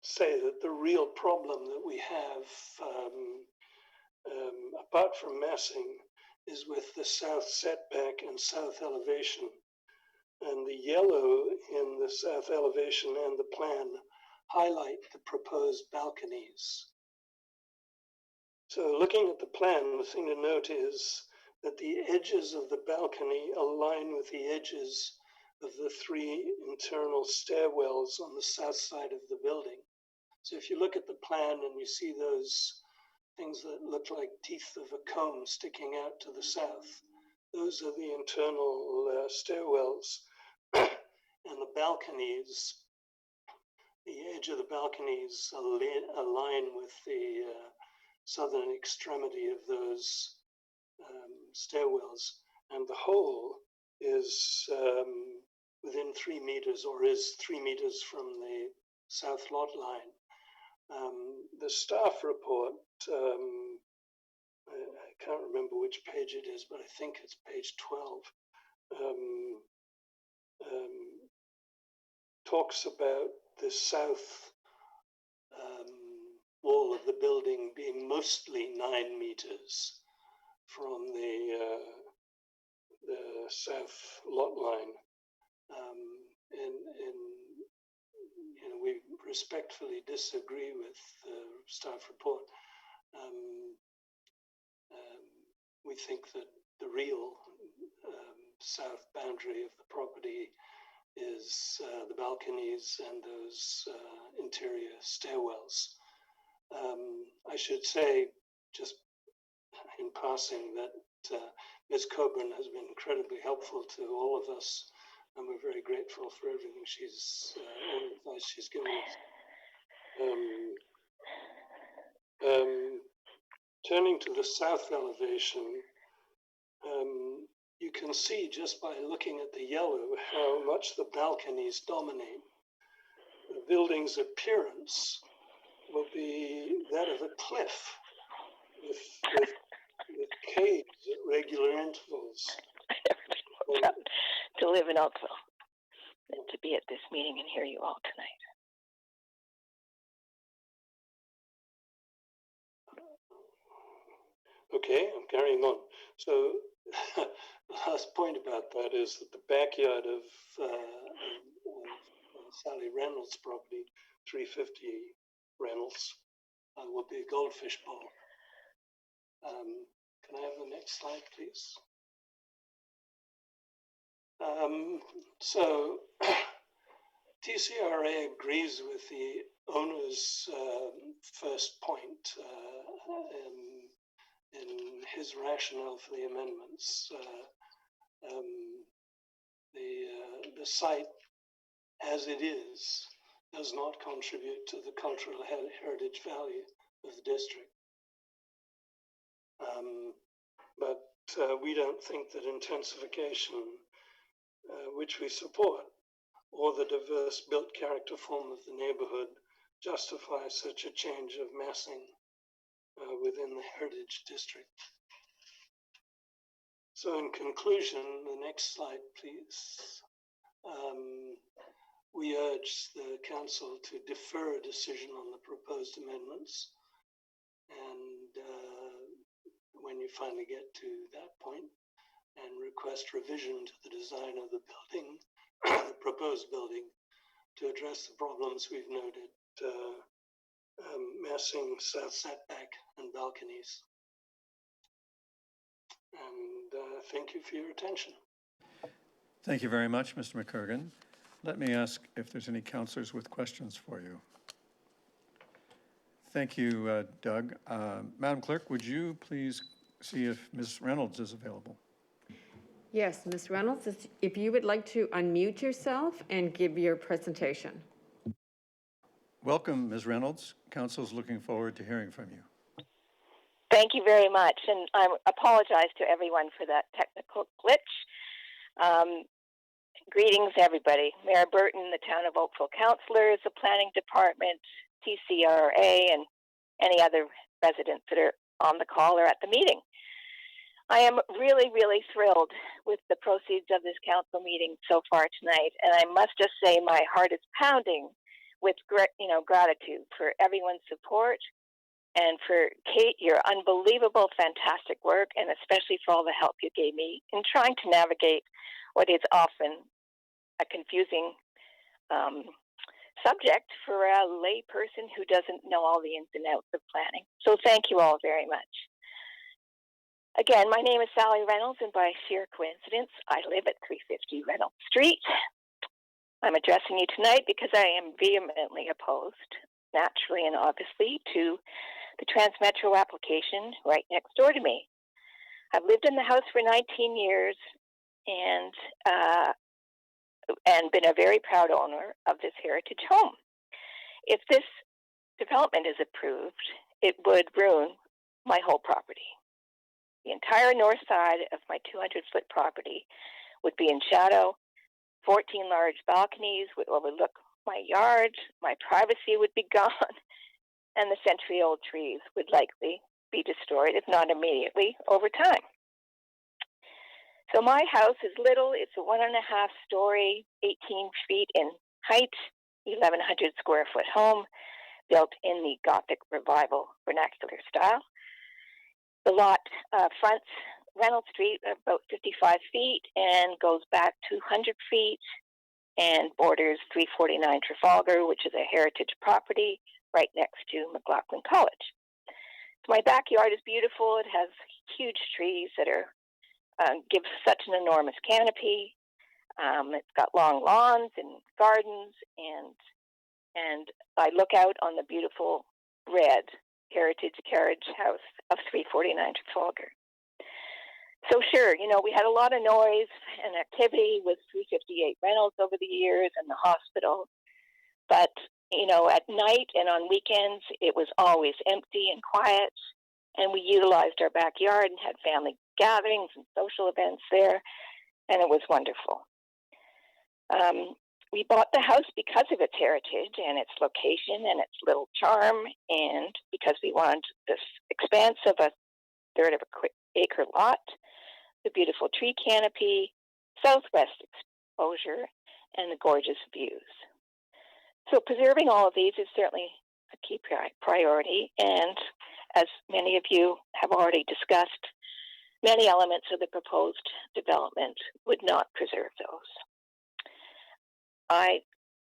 say that the real problem that we have, apart from massing, is with the south setback and south elevation. And the yellow in the south elevation and the plan highlight the proposed balconies. So looking at the plan, the thing to note is that the edges of the balcony align with the edges of the 3 internal stairwells on the south side of the building. So if you look at the plan and you see those things that look like teeth of a comb sticking out to the south, those are the internal stairwells. And the balconies, the edge of the balconies align with the southern extremity of those stairwells, and the whole is within 3 meters, or is 3 meters from the south lot line. The staff report, I can't remember which page it is, but I think it's page 12, talks about the south wall of the building being mostly 9 meters from the south lot line, and you know, we respectfully disagree with the staff report. We think that the real south boundary of the property is the balconies and those interior stairwells. I should say, just in passing that Ms. Coburn has been incredibly helpful to all of us, and we're very grateful for everything all the advice she's given us. Turning to the south elevation, you can see just by looking at the yellow how much the balconies dominate. The building's appearance will be that of a cliff with caves at regular intervals. I'm proud to live in Oakville and to be at this meeting and hear you all tonight. Okay, I'm carrying on. So the last point about that is that the backyard of Sally Reynolds' property, 350 Reynolds, will be a goldfish bowl. Can I have the next slide, please? So TCRA agrees with the owner's first point in his rationale for the amendments. The site, as it is, does not contribute to the cultural heritage value of the district. But we don't think that intensification, which we support, or the diverse built character form of the neighborhood justifies such a change of massing within the heritage district. So in conclusion, the next slide, please. We urge the council to defer a decision on the proposed amendments, and when you finally get to that point, and request revision to the design of the building, the proposed building, to address the problems we've noted, massing, south setback, and balconies. And thank you for your attention. Thank you very much, Mr. McCurgan. Let me ask if there's any councillors with questions for you. Thank you, Doug. Madam Clerk, would you please see if Ms. Reynolds is available? Yes, Ms. Reynolds, if you would like to unmute yourself and give your presentation. Welcome, Ms. Reynolds. Council's looking forward to hearing from you. Thank you very much, and I apologize to everyone for that technical glitch. Greetings, everybody. Mayor Burton, the Town of Oakville councilors, the Planning Department, TCRA, and any other residents that are on the call or at the meeting. I am really, really thrilled with the proceeds of this council meeting so far tonight, and I must just say my heart is pounding with gratitude for everyone's support and for Kate, your unbelievable, fantastic work, and especially for all the help you gave me in trying to navigate what is often a confusing subject for a lay person who doesn't know all the ins and outs of planning. So thank you all very much. Again, my name is Sally Reynolds, and by sheer coincidence, I live at 350 Reynolds Street. I'm addressing you tonight because I am vehemently opposed, naturally and obviously, to the Transmetro application right next door to me. I've lived in the house for 19 years and been a very proud owner of this heritage home. If this development is approved, it would ruin my whole property. The entire north side of my 200-foot property would be in shadow. 14 large balconies would overlook my yard. My privacy would be gone. And the century-old trees would likely be destroyed, if not immediately, over time. So my house is little. It's a 1.5-story, 18 feet in height, 1,100 square foot home built in the Gothic Revival vernacular style. The lot fronts Reynolds Street about 55 feet and goes back 200 feet and borders 349 Trafalgar, which is a heritage property right next to McLaughlin College. So my backyard is beautiful. It has huge trees that are give such an enormous canopy. It's got long lawns and gardens, and I look out on the beautiful red heritage carriage house of 349 Trafalgar. So sure, we had a lot of noise and activity with 358 Reynolds over the years and the hospital. But, at night and on weekends, it was always empty and quiet. And we utilized our backyard and had family gatherings and social events there. And it was wonderful. We bought the house because of its heritage and its location and its little charm, and because we wanted this expanse of a third of a acre lot, the beautiful tree canopy, southwest exposure, and the gorgeous views. So preserving all of these is certainly a key priority, and as many of you have already discussed, many elements of the proposed development would not preserve those. I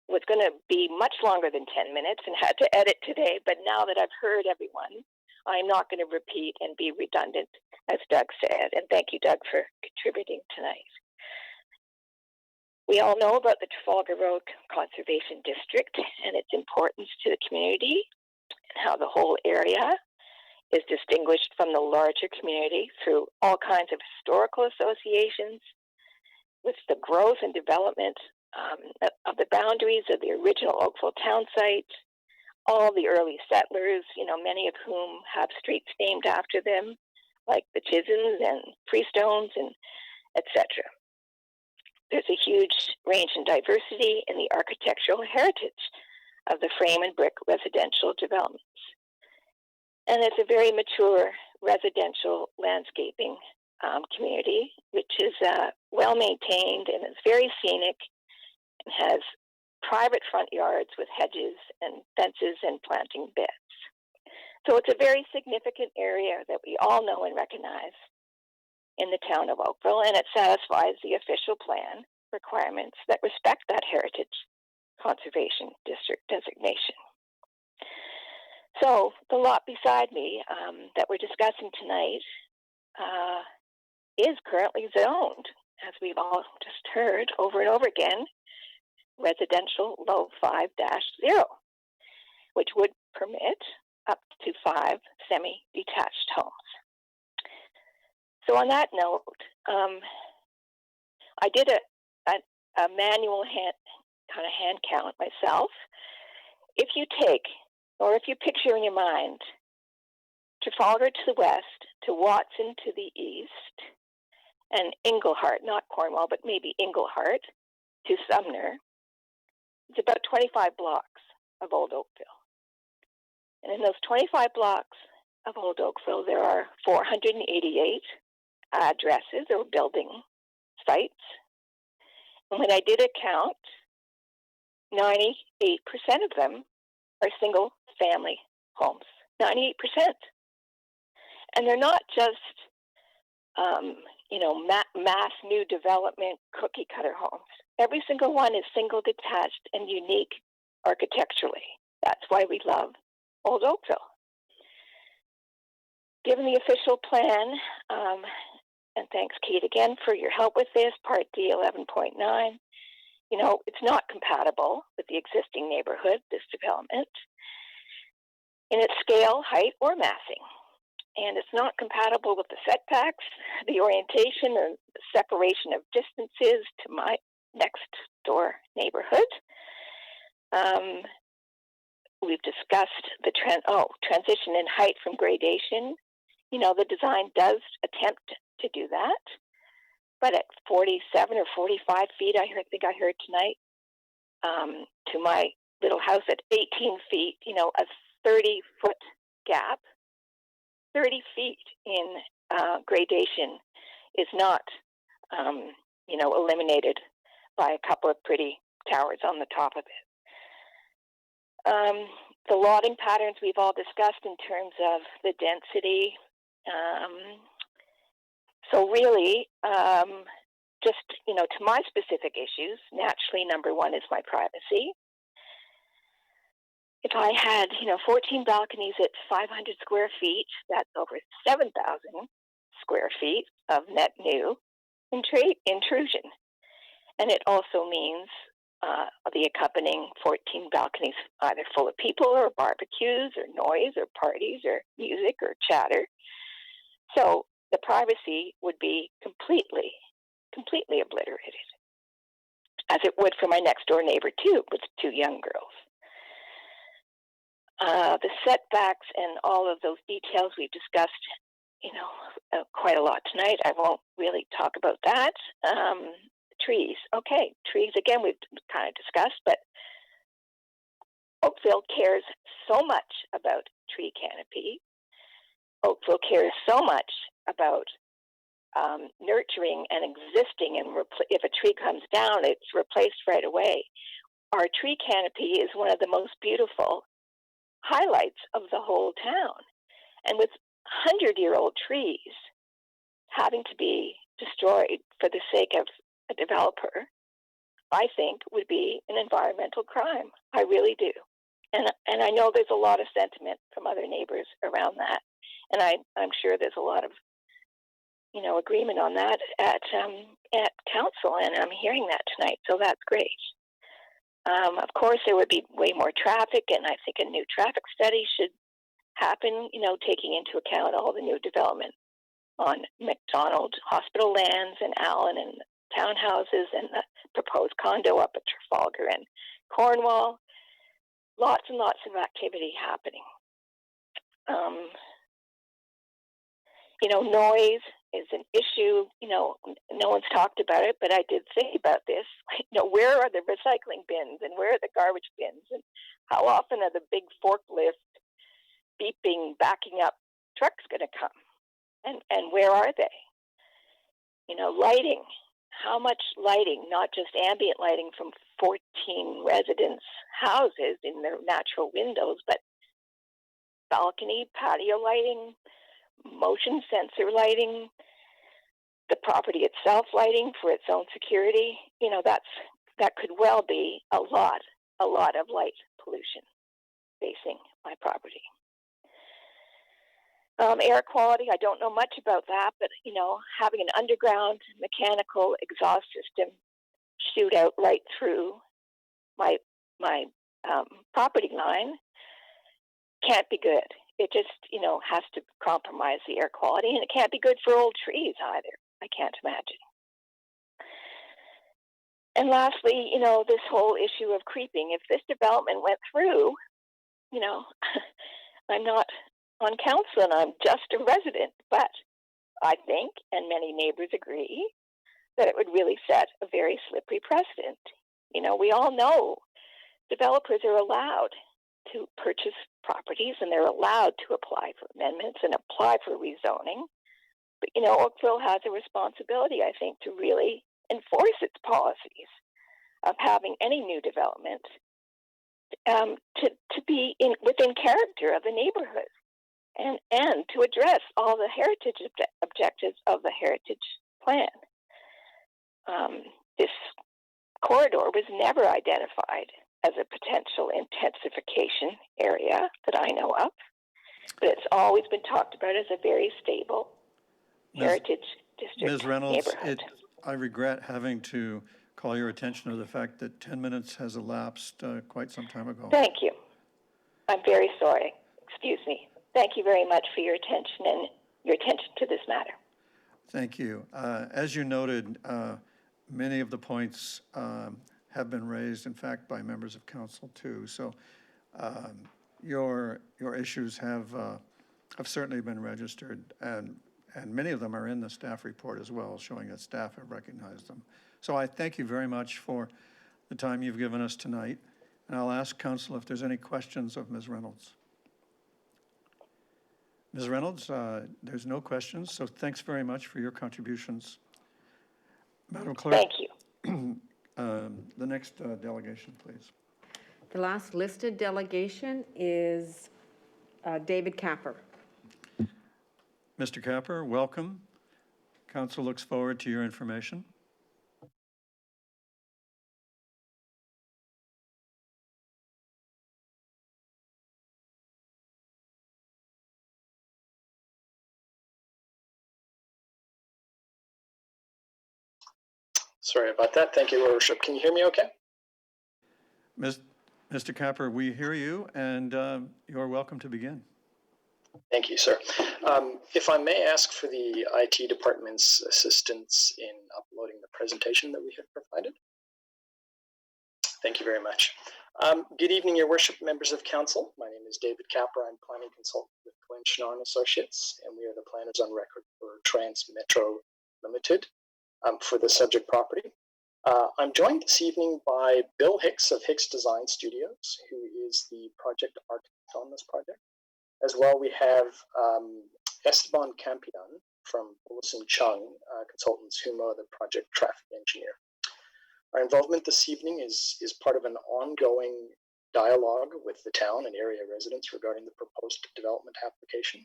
was going to be much longer than 10 minutes and had to edit today, but now that I've heard everyone, I'm not going to repeat and be redundant, as Doug said, and thank you, Doug, for contributing tonight. We all know about the Trafalgar Road Conservation District and its importance to the community, and how the whole area is distinguished from the larger community through all kinds of historical associations with the growth and development of the boundaries of the original Oakville town site, all the early settlers, many of whom have streets named after them, like the Chisholms and Freestones, and etc. There's a huge range and diversity in the architectural heritage of the frame and brick residential developments. And it's a very mature residential landscaping community, which is well maintained and is very scenic and has private front yards with hedges and fences and planting beds. So it's a very significant area that we all know and recognize in the town of Oakville, and it satisfies the official plan requirements that respect that heritage conservation district designation. So the lot beside me that we're discussing tonight is currently zoned, as we've all just heard over and over again, residential low 5-0, which would permit up to 5 semi-detached homes. So on that note, I did a manual hand count myself. If you take, or if you picture in your mind, Trafalgar to the west, to Watson to the east, and Englehart, not Cornwall, but maybe Englehart, to Sumner, it's about 25 blocks of Old Oakville. And in those 25 blocks of Old Oakville, there are 488 addresses or building sites. And when I did a count, 98% of them are single-family homes. 98%. And they're not just, mass new development cookie-cutter homes. Every single one is single-detached and unique architecturally. That's why we love Old Oakville. Given the official plan, and thanks, Kate, again, for your help with this, Part D 11.9, it's not compatible with the existing neighborhood, this development, in its scale, height, or massing. And it's not compatible with the setbacks, the orientation, or the separation of distances to my next door neighborhood. We've discussed the transition in height from gradation. The design does attempt to do that, but at 47 or 45 feet, I think I heard tonight, to my little house at 18 feet, a 30-foot gap. 30 feet in gradation is not, eliminated by a couple of pretty towers on the top of it. The lotting patterns we've all discussed in terms of the density. So really, just, to my specific issues, naturally, number one is my privacy. If I had, 14 balconies at 500 square feet, that's over 7,000 square feet of net new intrusion. And it also means the accompanying 14 balconies either full of people or barbecues or noise or parties or music or chatter. So the privacy would be completely obliterated, as it would for my next door neighbor too, with 2 young girls. The setbacks and all of those details we've discussed, quite a lot tonight. I won't really talk about that. Trees, okay, trees again we've kind of discussed, but Oakville cares so much about tree canopy. Oakville cares so much about nurturing and existing, and if a tree comes down, it's replaced right away. Our tree canopy is one of the most beautiful highlights of the whole town. And with 100-year-old trees having to be destroyed for the sake of a developer, I think would be an environmental crime. I really do. And I know there's a lot of sentiment from other neighbors around that. And I'm sure there's a lot of, agreement on that at council, and I'm hearing that tonight, so that's great. Of course, there would be way more traffic, and I think a new traffic study should happen, taking into account all the new development on McDonald Hospital lands and Allen and townhouses and the proposed condo up at Trafalgar and Cornwall. Lots and lots of activity happening. Noise is an issue. No one's talked about it, but I did think about this. Where are the recycling bins and where are the garbage bins? And how often are the big forklift beeping, backing up trucks going to come? And where are they? Lighting. How much lighting, not just ambient lighting from 14 residents' houses in their natural windows, but balcony, patio lighting, motion sensor lighting, the property itself lighting for its own security. That could well be a lot of light pollution facing my property. Air quality, I don't know much about that, but having an underground mechanical exhaust system shoot out right through my property line can't be good. It just has to compromise the air quality, and it can't be good for old trees either. I can't imagine. And lastly, this whole issue of creeping. If this development went through, I'm not on council and I'm just a resident, but I think, and many neighbors agree, that it would really set a very slippery precedent. We all know developers are allowed to purchase properties and they're allowed to apply for amendments and apply for rezoning. But, Oakville has a responsibility, I think, to really enforce its policies of having any new development to be within character of the neighborhood. And to address all the heritage objectives of the heritage plan. This corridor was never identified as a potential intensification area that I know of, but it's always been talked about as a very stable heritage district. Ms. Reynolds, neighborhood. I regret having to call your attention to the fact that 10 minutes has elapsed quite some time ago. Thank you. I'm very sorry. Excuse me. Thank you very much for your attention and your attention to this matter. Thank you. As you noted, many of the points have been raised, in fact, by members of council too. So your issues have certainly been registered, and many of them are in the staff report as well, showing that staff have recognized them. So I thank you very much for the time you've given us tonight, and I'll ask council if there's any questions of Ms. Reynolds. Ms. Reynolds, there's no questions, so thanks very much for your contributions. Madam Clerk. Thank you. The next delegation, please. The last listed delegation is David Capper. Mr. Capper, welcome. Council looks forward to your information. Sorry about that. Thank you, Your Worship. Can you hear me okay? Mr. Capper, we hear you, and you're welcome to begin. Thank you, sir. If I may ask for the IT department's assistance in uploading the presentation that we have provided. Thank you very much. Good evening, Your Worship, members of council. My name is David Capper. I'm planning consultant with Glenn Schnarr and Associates, and we are the planners on record for Trans Metro Limited for the subject property. I'm joined this evening by Bill Hicks of Hicks Design Studios, who is the project architect on this project. As well, we have Esteban Campion from Wilson Chung Consultants, who are the project traffic engineer. Our involvement this evening is part of an ongoing dialogue with the town and area residents regarding the proposed development application.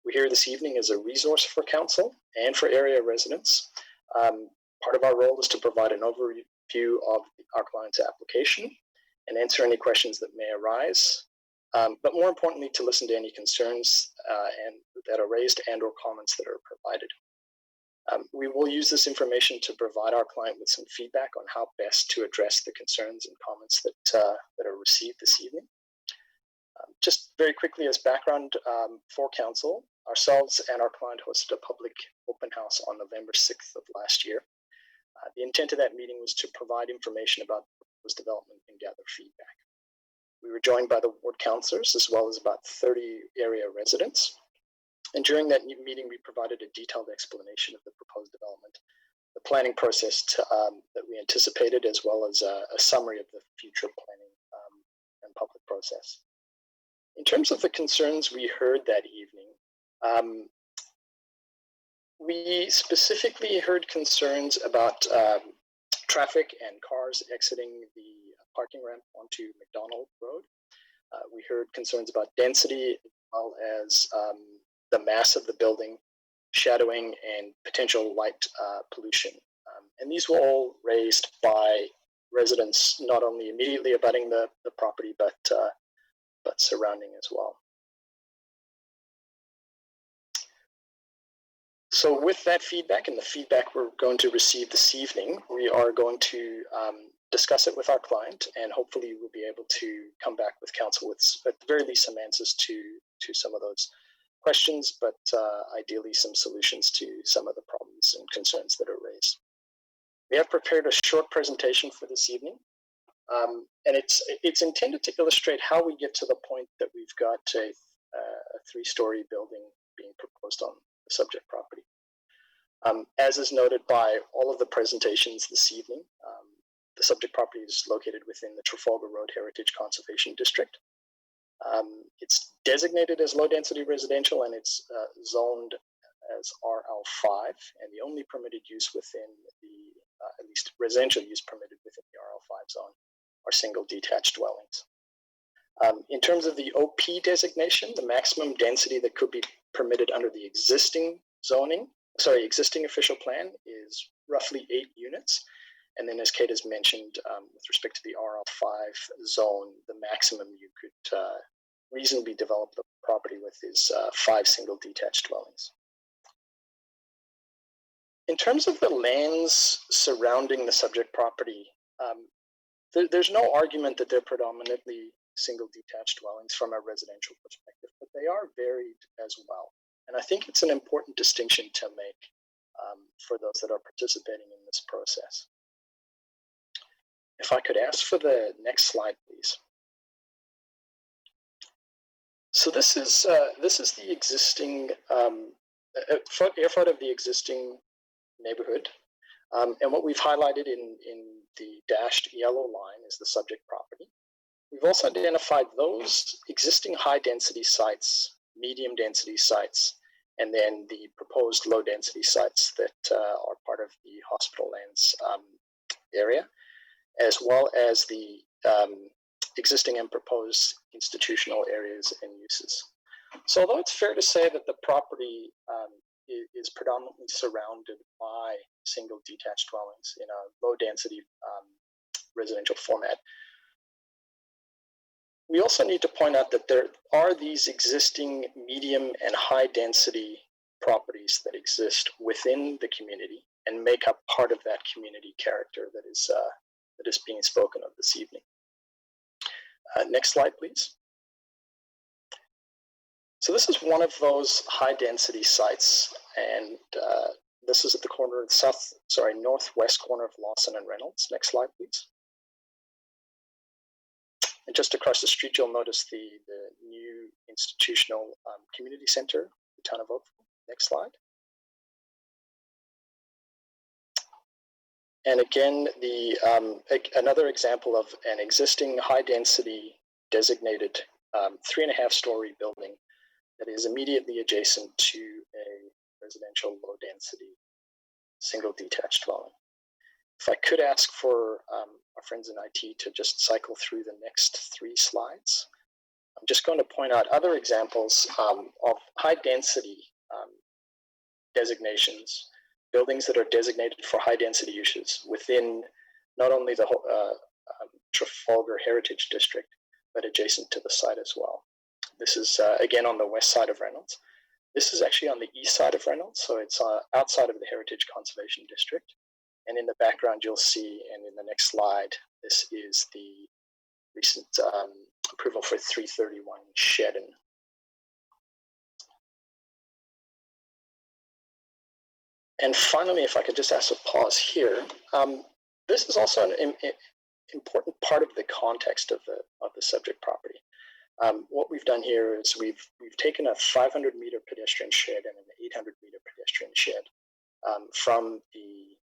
We're here this evening as a resource for council and for area residents. Part of our role is to provide an overview of our client's application and answer any questions that may arise. But more importantly, to listen to any concerns that are raised and or comments that are provided. We will use this information to provide our client with some feedback on how best to address the concerns and comments that are received this evening. Just very quickly as background for council, ourselves and our client hosted a public open house on November 6th of last year. The intent of that meeting was to provide information about the proposed development and gather feedback. We were joined by the ward councillors as well as about 30 area residents. And during that meeting, we provided a detailed explanation of the proposed development, the planning process that we anticipated, as well as a summary of the future planning and public process. In terms of the concerns we heard that evening, we specifically heard concerns about traffic and cars exiting the parking ramp onto McDonald Road. We heard concerns about density as well as the mass of the building, shadowing, and potential light pollution. And these were all raised by residents not only immediately abutting the property, but surrounding as well. So with that feedback and the feedback we're going to receive this evening, we are going to discuss it with our client, and hopefully we'll be able to come back with council with at the very least some answers to some of those questions, but ideally some solutions to some of the problems and concerns that are raised. We have prepared a short presentation for this evening, and it's intended to illustrate how we get to the point that we've got a three-story building being proposed on the subject property. As is noted by all of the presentations this evening, the subject property is located within the Trafalgar Road Heritage Conservation District. It's designated as low-density residential, and it's zoned as RL5, and the only permitted use within the, at least residential use permitted within the RL5 zone, are single detached dwellings. In terms of the OP designation, the maximum density that could be permitted under the existing existing official plan is roughly 8 units. And then as Kate has mentioned, with respect to the RL5 zone, the maximum you could reasonably develop the property with is 5 single detached dwellings. In terms of the lands surrounding the subject property, there's no argument that they're predominantly single detached dwellings from a residential perspective, but they are varied as well. And I think it's an important distinction to make for those that are participating in this process. If I could ask for the next slide, please. So this is the existing air front of the existing neighborhood, and what we've highlighted in the dashed yellow line is the subject property. We've also identified those existing high density sites, medium density sites, and then the proposed low density sites that are part of the hospital lands area, as well as the existing and proposed institutional areas and uses. So although it's fair to say that the property is predominantly surrounded by single detached dwellings in a low density residential format, we also need to point out that there are these existing medium and high density properties that exist within the community and make up part of that community character that is being spoken of this evening. Next slide, please. So this is one of those high density sites, and this is at the corner of northwest corner of Lawson and Reynolds. Next slide, please. And just across the street, you'll notice the new institutional community center, the town of Oakville. Next slide. And again, another example of an existing high density designated 3.5-story building that is immediately adjacent to a residential low density single detached dwelling. If I could ask for our friends in IT to just cycle through the next 3 slides. I'm just going to point out other examples of high density designations, buildings that are designated for high density uses within not only the Trafalgar Heritage District, but adjacent to the site as well. This is again on the west side of Reynolds. This is actually on the east side of Reynolds, so it's outside of the Heritage Conservation District. And in the background, you'll see, and in the next slide, this is the recent approval for 331 Shedden. And finally, if I could just ask a pause here, this is also an important part of the context of the subject property. What we've done here is we've taken a 500-meter pedestrian shed and an 800-meter pedestrian shed from the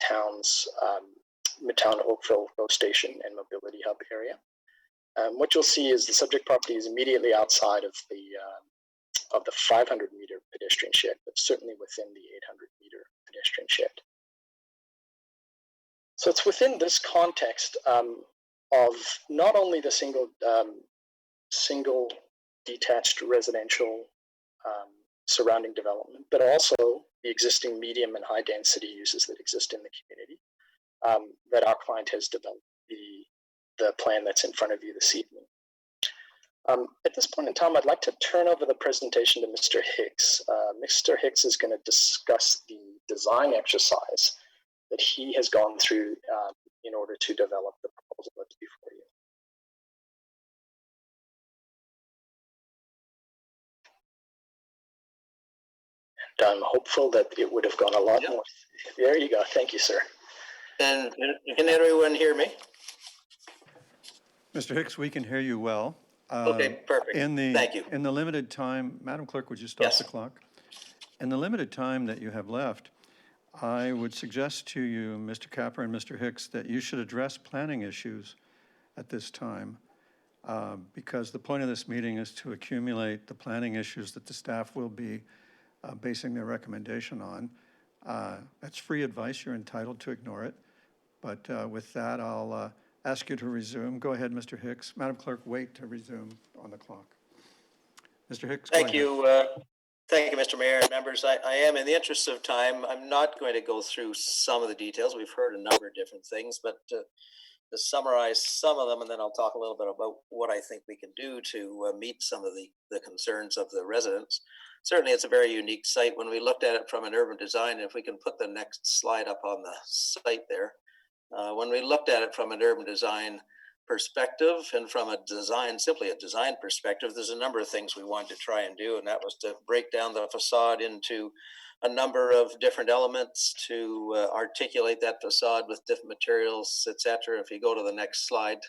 town's Midtown Oakville GO Station and Mobility Hub area. What you'll see is the subject property is immediately outside of the 500-meter pedestrian shed, but certainly within the 800-meter pedestrian shed. So it's within this context of not only the single detached residential surrounding development, but also the existing medium and high density uses that exist in the community that our client has developed the plan that's in front of you this evening. At this point in time, I'd like to turn over the presentation to Mr. Hicks. Mr. Hicks is going to discuss the design exercise that he has gone through in order to develop the proposal that's before you. And I'm hopeful that it would have gone a lot more. There you go. Thank you, sir. And can everyone hear me? Mr. Hicks, we can hear you well. Okay, perfect. Thank you. In the limited time, Madam Clerk, would you stop the clock? In the limited time that you have left, I would suggest to you, Mr. Capper and Mr. Hicks, that you should address planning issues at this time, because the point of this meeting is to accumulate the planning issues that the staff will be basing their recommendation on. That's free advice. You're entitled to ignore it. But with that, I'll ask you to resume. Go ahead, Mr. Hicks. Madam Clerk, wait to resume on the clock. Mr. Hicks, Thank you. Thank you, Mr. Mayor and members. I am, in the interest of time, I'm not going to go through some of the details. We've heard a number of different things, but to summarize some of them, and then I'll talk a little bit about what I think we can do to meet some of the concerns of the residents. Certainly, it's a very unique site. When we looked at it from an urban design, if we can put the next slide up on the site there, when we looked at it from an urban design perspective and from simply a design perspective, there's a number of things we wanted to try and do, and that was to break down the facade into a number of different elements to articulate that facade with different materials, etc. If you go to the next slide,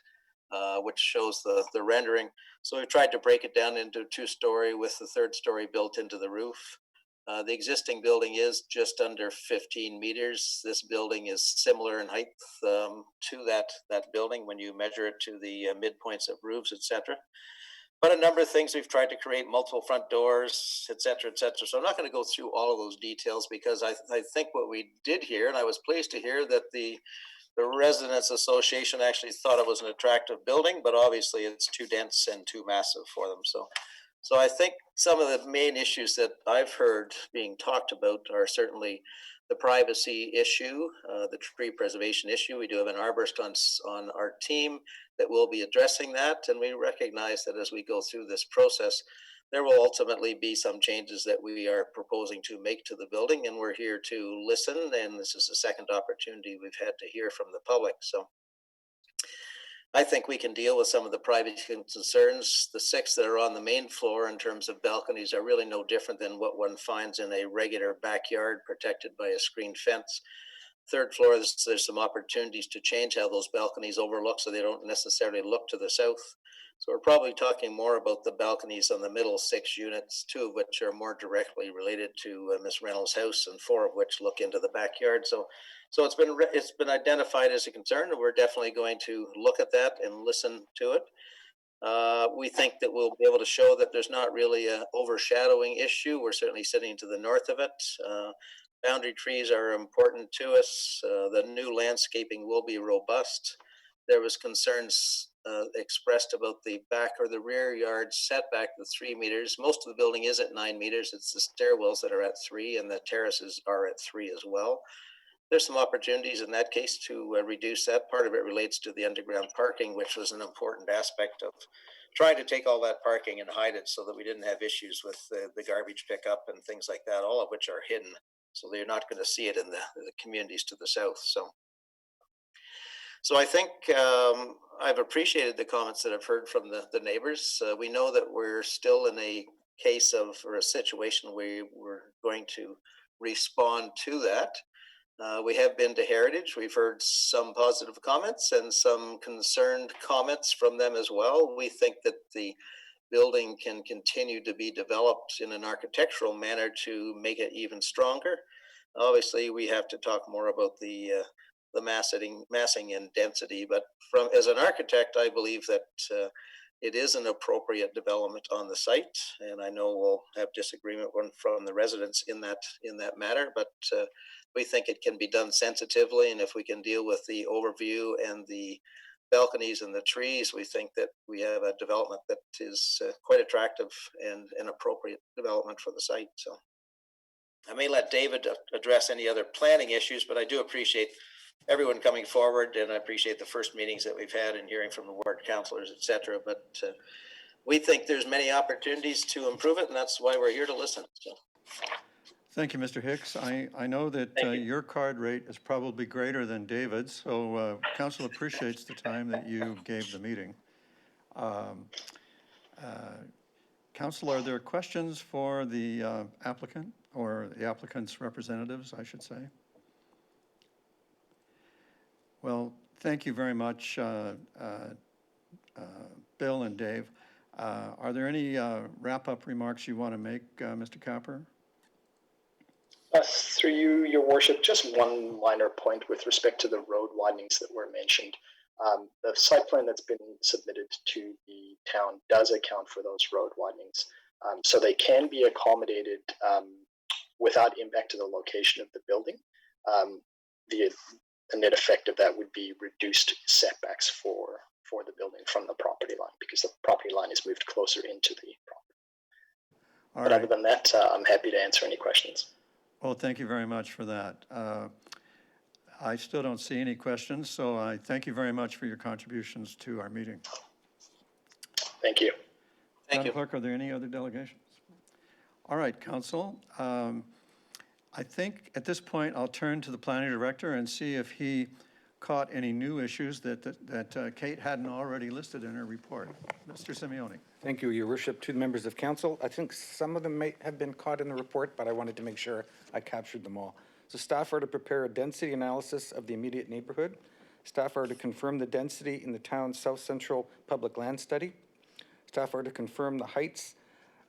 which shows the rendering. So we tried to break it down into 2-story with the 3rd story built into the roof. The existing building is just under 15 meters. This building is similar in height to that building when you measure it to the midpoints of roofs, etc. But a number of things we've tried to create, multiple front doors, etc., etc. So I'm not going to go through all of those details because I think what we did here, and I was pleased to hear that the Residents Association actually thought it was an attractive building, but obviously it's too dense and too massive for them. So I think some of the main issues that I've heard being talked about are certainly the privacy issue, the tree preservation issue. We do have an arborist on our team that will be addressing that, and we recognize that as we go through this process, there will ultimately be some changes that we are proposing to make to the building, and we're here to listen, and this is the second opportunity we've had to hear from the public. So I think we can deal with some of the privacy concerns. The 6 that are on the main floor in terms of balconies are really no different than what one finds in a regular backyard protected by a screen fence. Third floor, there's some opportunities to change how those balconies overlook so they don't necessarily look to the south. So we're probably talking more about the balconies on the middle 6 units, 2 of which are more directly related to Miss Reynolds' house, and 4 of which look into the backyard. So it's been identified as a concern, and we're definitely going to look at that and listen to it. We think that we'll be able to show that there's not really an overshadowing issue. We're certainly sitting to the north of it. Boundary trees are important to us. The new landscaping will be robust. There was concerns expressed about the back or the rear yard setback of 3 meters. Most of the building is at 9 meters. It's the stairwells that are at 3, and the terraces are at 3 as well. There's some opportunities in that case to reduce that. Part of it relates to the underground parking, which was an important aspect of trying to take all that parking and hide it so that we didn't have issues with the garbage pickup and things like that, all of which are hidden. So they're not going to see it in the communities to the south. So I think I've appreciated the comments that I've heard from the neighbors. We know that we're still in a case of, or a situation where we're going to respond to that. We have been to Heritage. We've heard some positive comments and some concerned comments from them as well. We think that the building can continue to be developed in an architectural manner to make it even stronger. Obviously, we have to talk more about the massing and density, but as an architect, I believe that it is an appropriate development on the site, and I know we'll have disagreement from the residents in that matter, but we think it can be done sensitively, and if we can deal with the overview and the balconies and the trees, we think that we have a development that is quite attractive and an appropriate development for the site. So I may let David address any other planning issues, but I do appreciate everyone coming forward, and I appreciate the first meetings that we've had and hearing from the ward councilors, et cetera. But we think there's many opportunities to improve it, and that's why we're here to listen. So. Thank you, Mr. Hicks. I know that your card rate is probably greater than David's, so council appreciates the time that you gave the meeting. Council, are there questions for the applicant, or the applicant's representatives, I should say? Well, thank you very much, Bill and Dave. Are there any wrap-up remarks you want to make, Mr. Capper? Through you, Your Worship, just one minor point with respect to the road widenings that were mentioned. The site plan that's been submitted to the town does account for those road widenings. So they can be accommodated without impact to the location of the building. The net effect of that would be reduced setbacks for the building from the property line, because the property line is moved closer into the property. But other than that, I'm happy to answer any questions. Well, thank you very much for that. I still don't see any questions, so I thank you very much for your contributions to our meeting. Thank you. Madam Clerk, are there any other delegations? All right, Council. I think at this point I'll turn to the Planning Director and see if he caught any new issues that Kate hadn't already listed in her report. Mr. Simeoni. Thank you, Your Worship. To the members of council, I think some of them may have been caught in the report, but I wanted to make sure I captured them all. So staff are to prepare a density analysis of the immediate neighborhood. Staff are to confirm the density in the town's South Central Public Land Study. Staff are to confirm the heights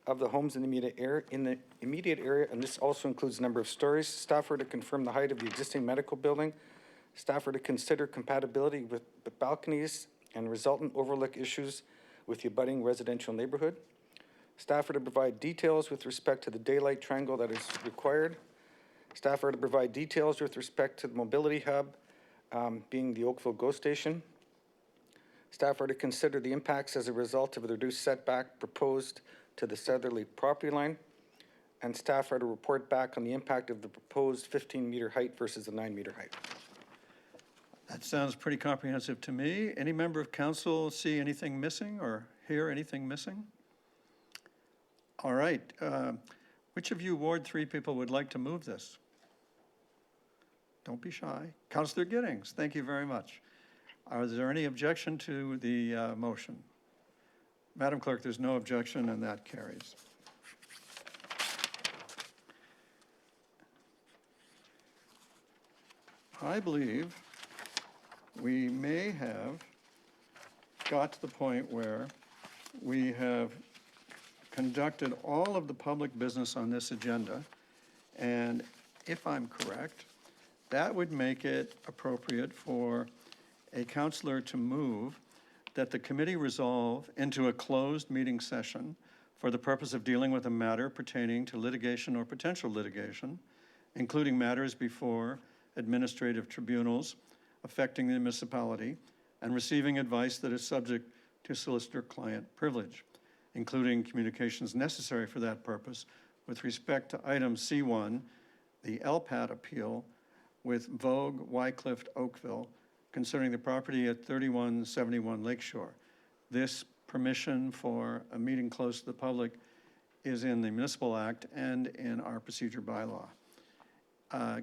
of the homes in the immediate area, and this also includes the number of stories. Staff are to confirm the height of the existing medical building. Staff are to consider compatibility with the balconies and resultant overlook issues with the abutting residential neighborhood. Staff are to provide details with respect to the daylight triangle that is required. Staff are to provide details with respect to the mobility hub, being the Oakville GO station. Staff are to consider the impacts as a result of the reduced setback proposed to the southerly property line, and staff are to report back on the impact of the proposed 15-meter height versus the 9-meter height. That sounds pretty comprehensive to me. Any member of council see anything missing or hear anything missing? All right. Which of you Ward 3 people would like to move this? Don't be shy. Councillor Giddings, thank you very much. Is there any objection to the motion? Madam Clerk, there's no objection, and that carries. I believe we may have got to the point where we have conducted all of the public business on this agenda, and if I'm correct, that would make it appropriate for a counselor to move that the committee resolve into a closed meeting session for the purpose of dealing with a matter pertaining to litigation or potential litigation, including matters before administrative tribunals affecting the municipality, and receiving advice that is subject to solicitor-client privilege, including communications necessary for that purpose with respect to item C1, the LPAT appeal with Vogue, Wycliffe, Oakville, concerning the property at 3171 Lakeshore. This permission for a meeting close to the public is in the Municipal Act and in our procedure bylaw.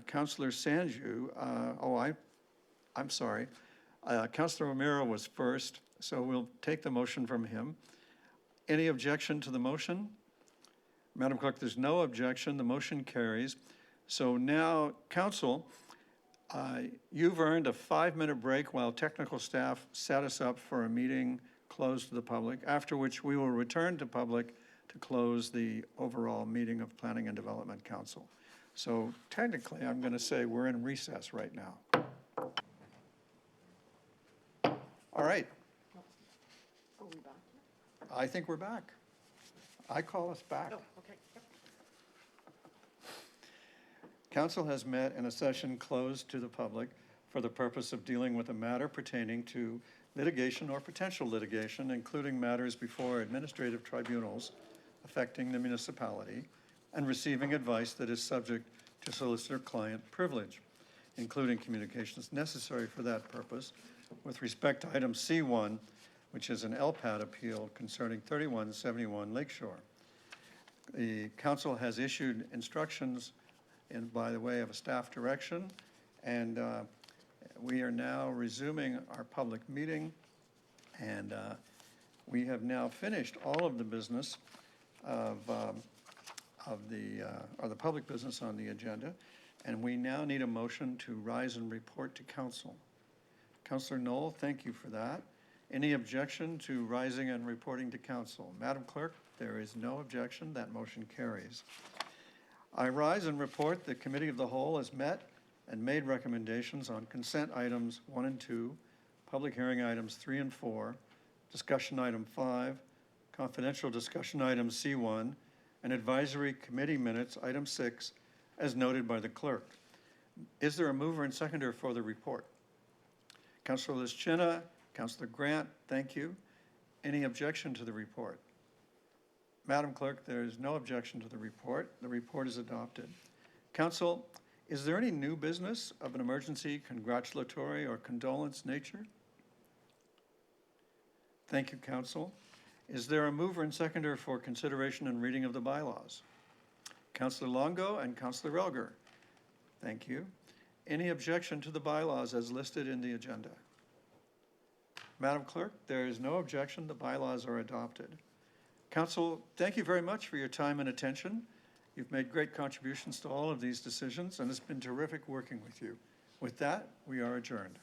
Councillor Sanju, I'm sorry. Councillor O'Meara was first, so we'll take the motion from him. Any objection to the motion? Madam Clerk, there's no objection. The motion carries. So now, Council, you've earned a 5-minute break while technical staff set us up for a meeting closed to the public, after which we will return to public to close the overall meeting of Planning and Development Council. So technically, I'm going to say we're in recess right now. All right. Are we back? I think we're back. I call us back. Oh, okay. Yep. Council has met in a session closed to the public for the purpose of dealing with a matter pertaining to litigation or potential litigation, including matters before administrative tribunals affecting the municipality, and receiving advice that is subject to solicitor-client privilege, including communications necessary for that purpose with respect to item C1, which is an LPAT appeal concerning 3171 Lakeshore. The council has issued instructions by the way of a staff direction, and we are now resuming our public meeting, and we have now finished all of the business of the public business on the agenda, and we now need a motion to rise and report to council. Councillor Knoll, thank you for that. Any objection to rising and reporting to council? Madam Clerk, there is no objection. That motion carries. I rise and report the Committee of the Whole has met and made recommendations on consent items 1 and 2, public hearing items 3 and 4, discussion item 5, confidential discussion item C1, and advisory committee minutes item 6, as noted by the clerk. Is there a mover and seconder for the report? Councillor Lischina, Councillor Grant, thank you. Any objection to the report? Madam Clerk, there is no objection to the report. The report is adopted. Council, is there any new business of an emergency, congratulatory, or condolence nature? Thank you, Council. Is there a mover and seconder for consideration and reading of the bylaws? Councillor Longo and Councillor Elger. Thank you. Any objection to the bylaws as listed in the agenda? Madam Clerk, there is no objection. The bylaws are adopted. Council, thank you very much for your time and attention. You've made great contributions to all of these decisions, and it's been terrific working with you. With that, we are adjourned.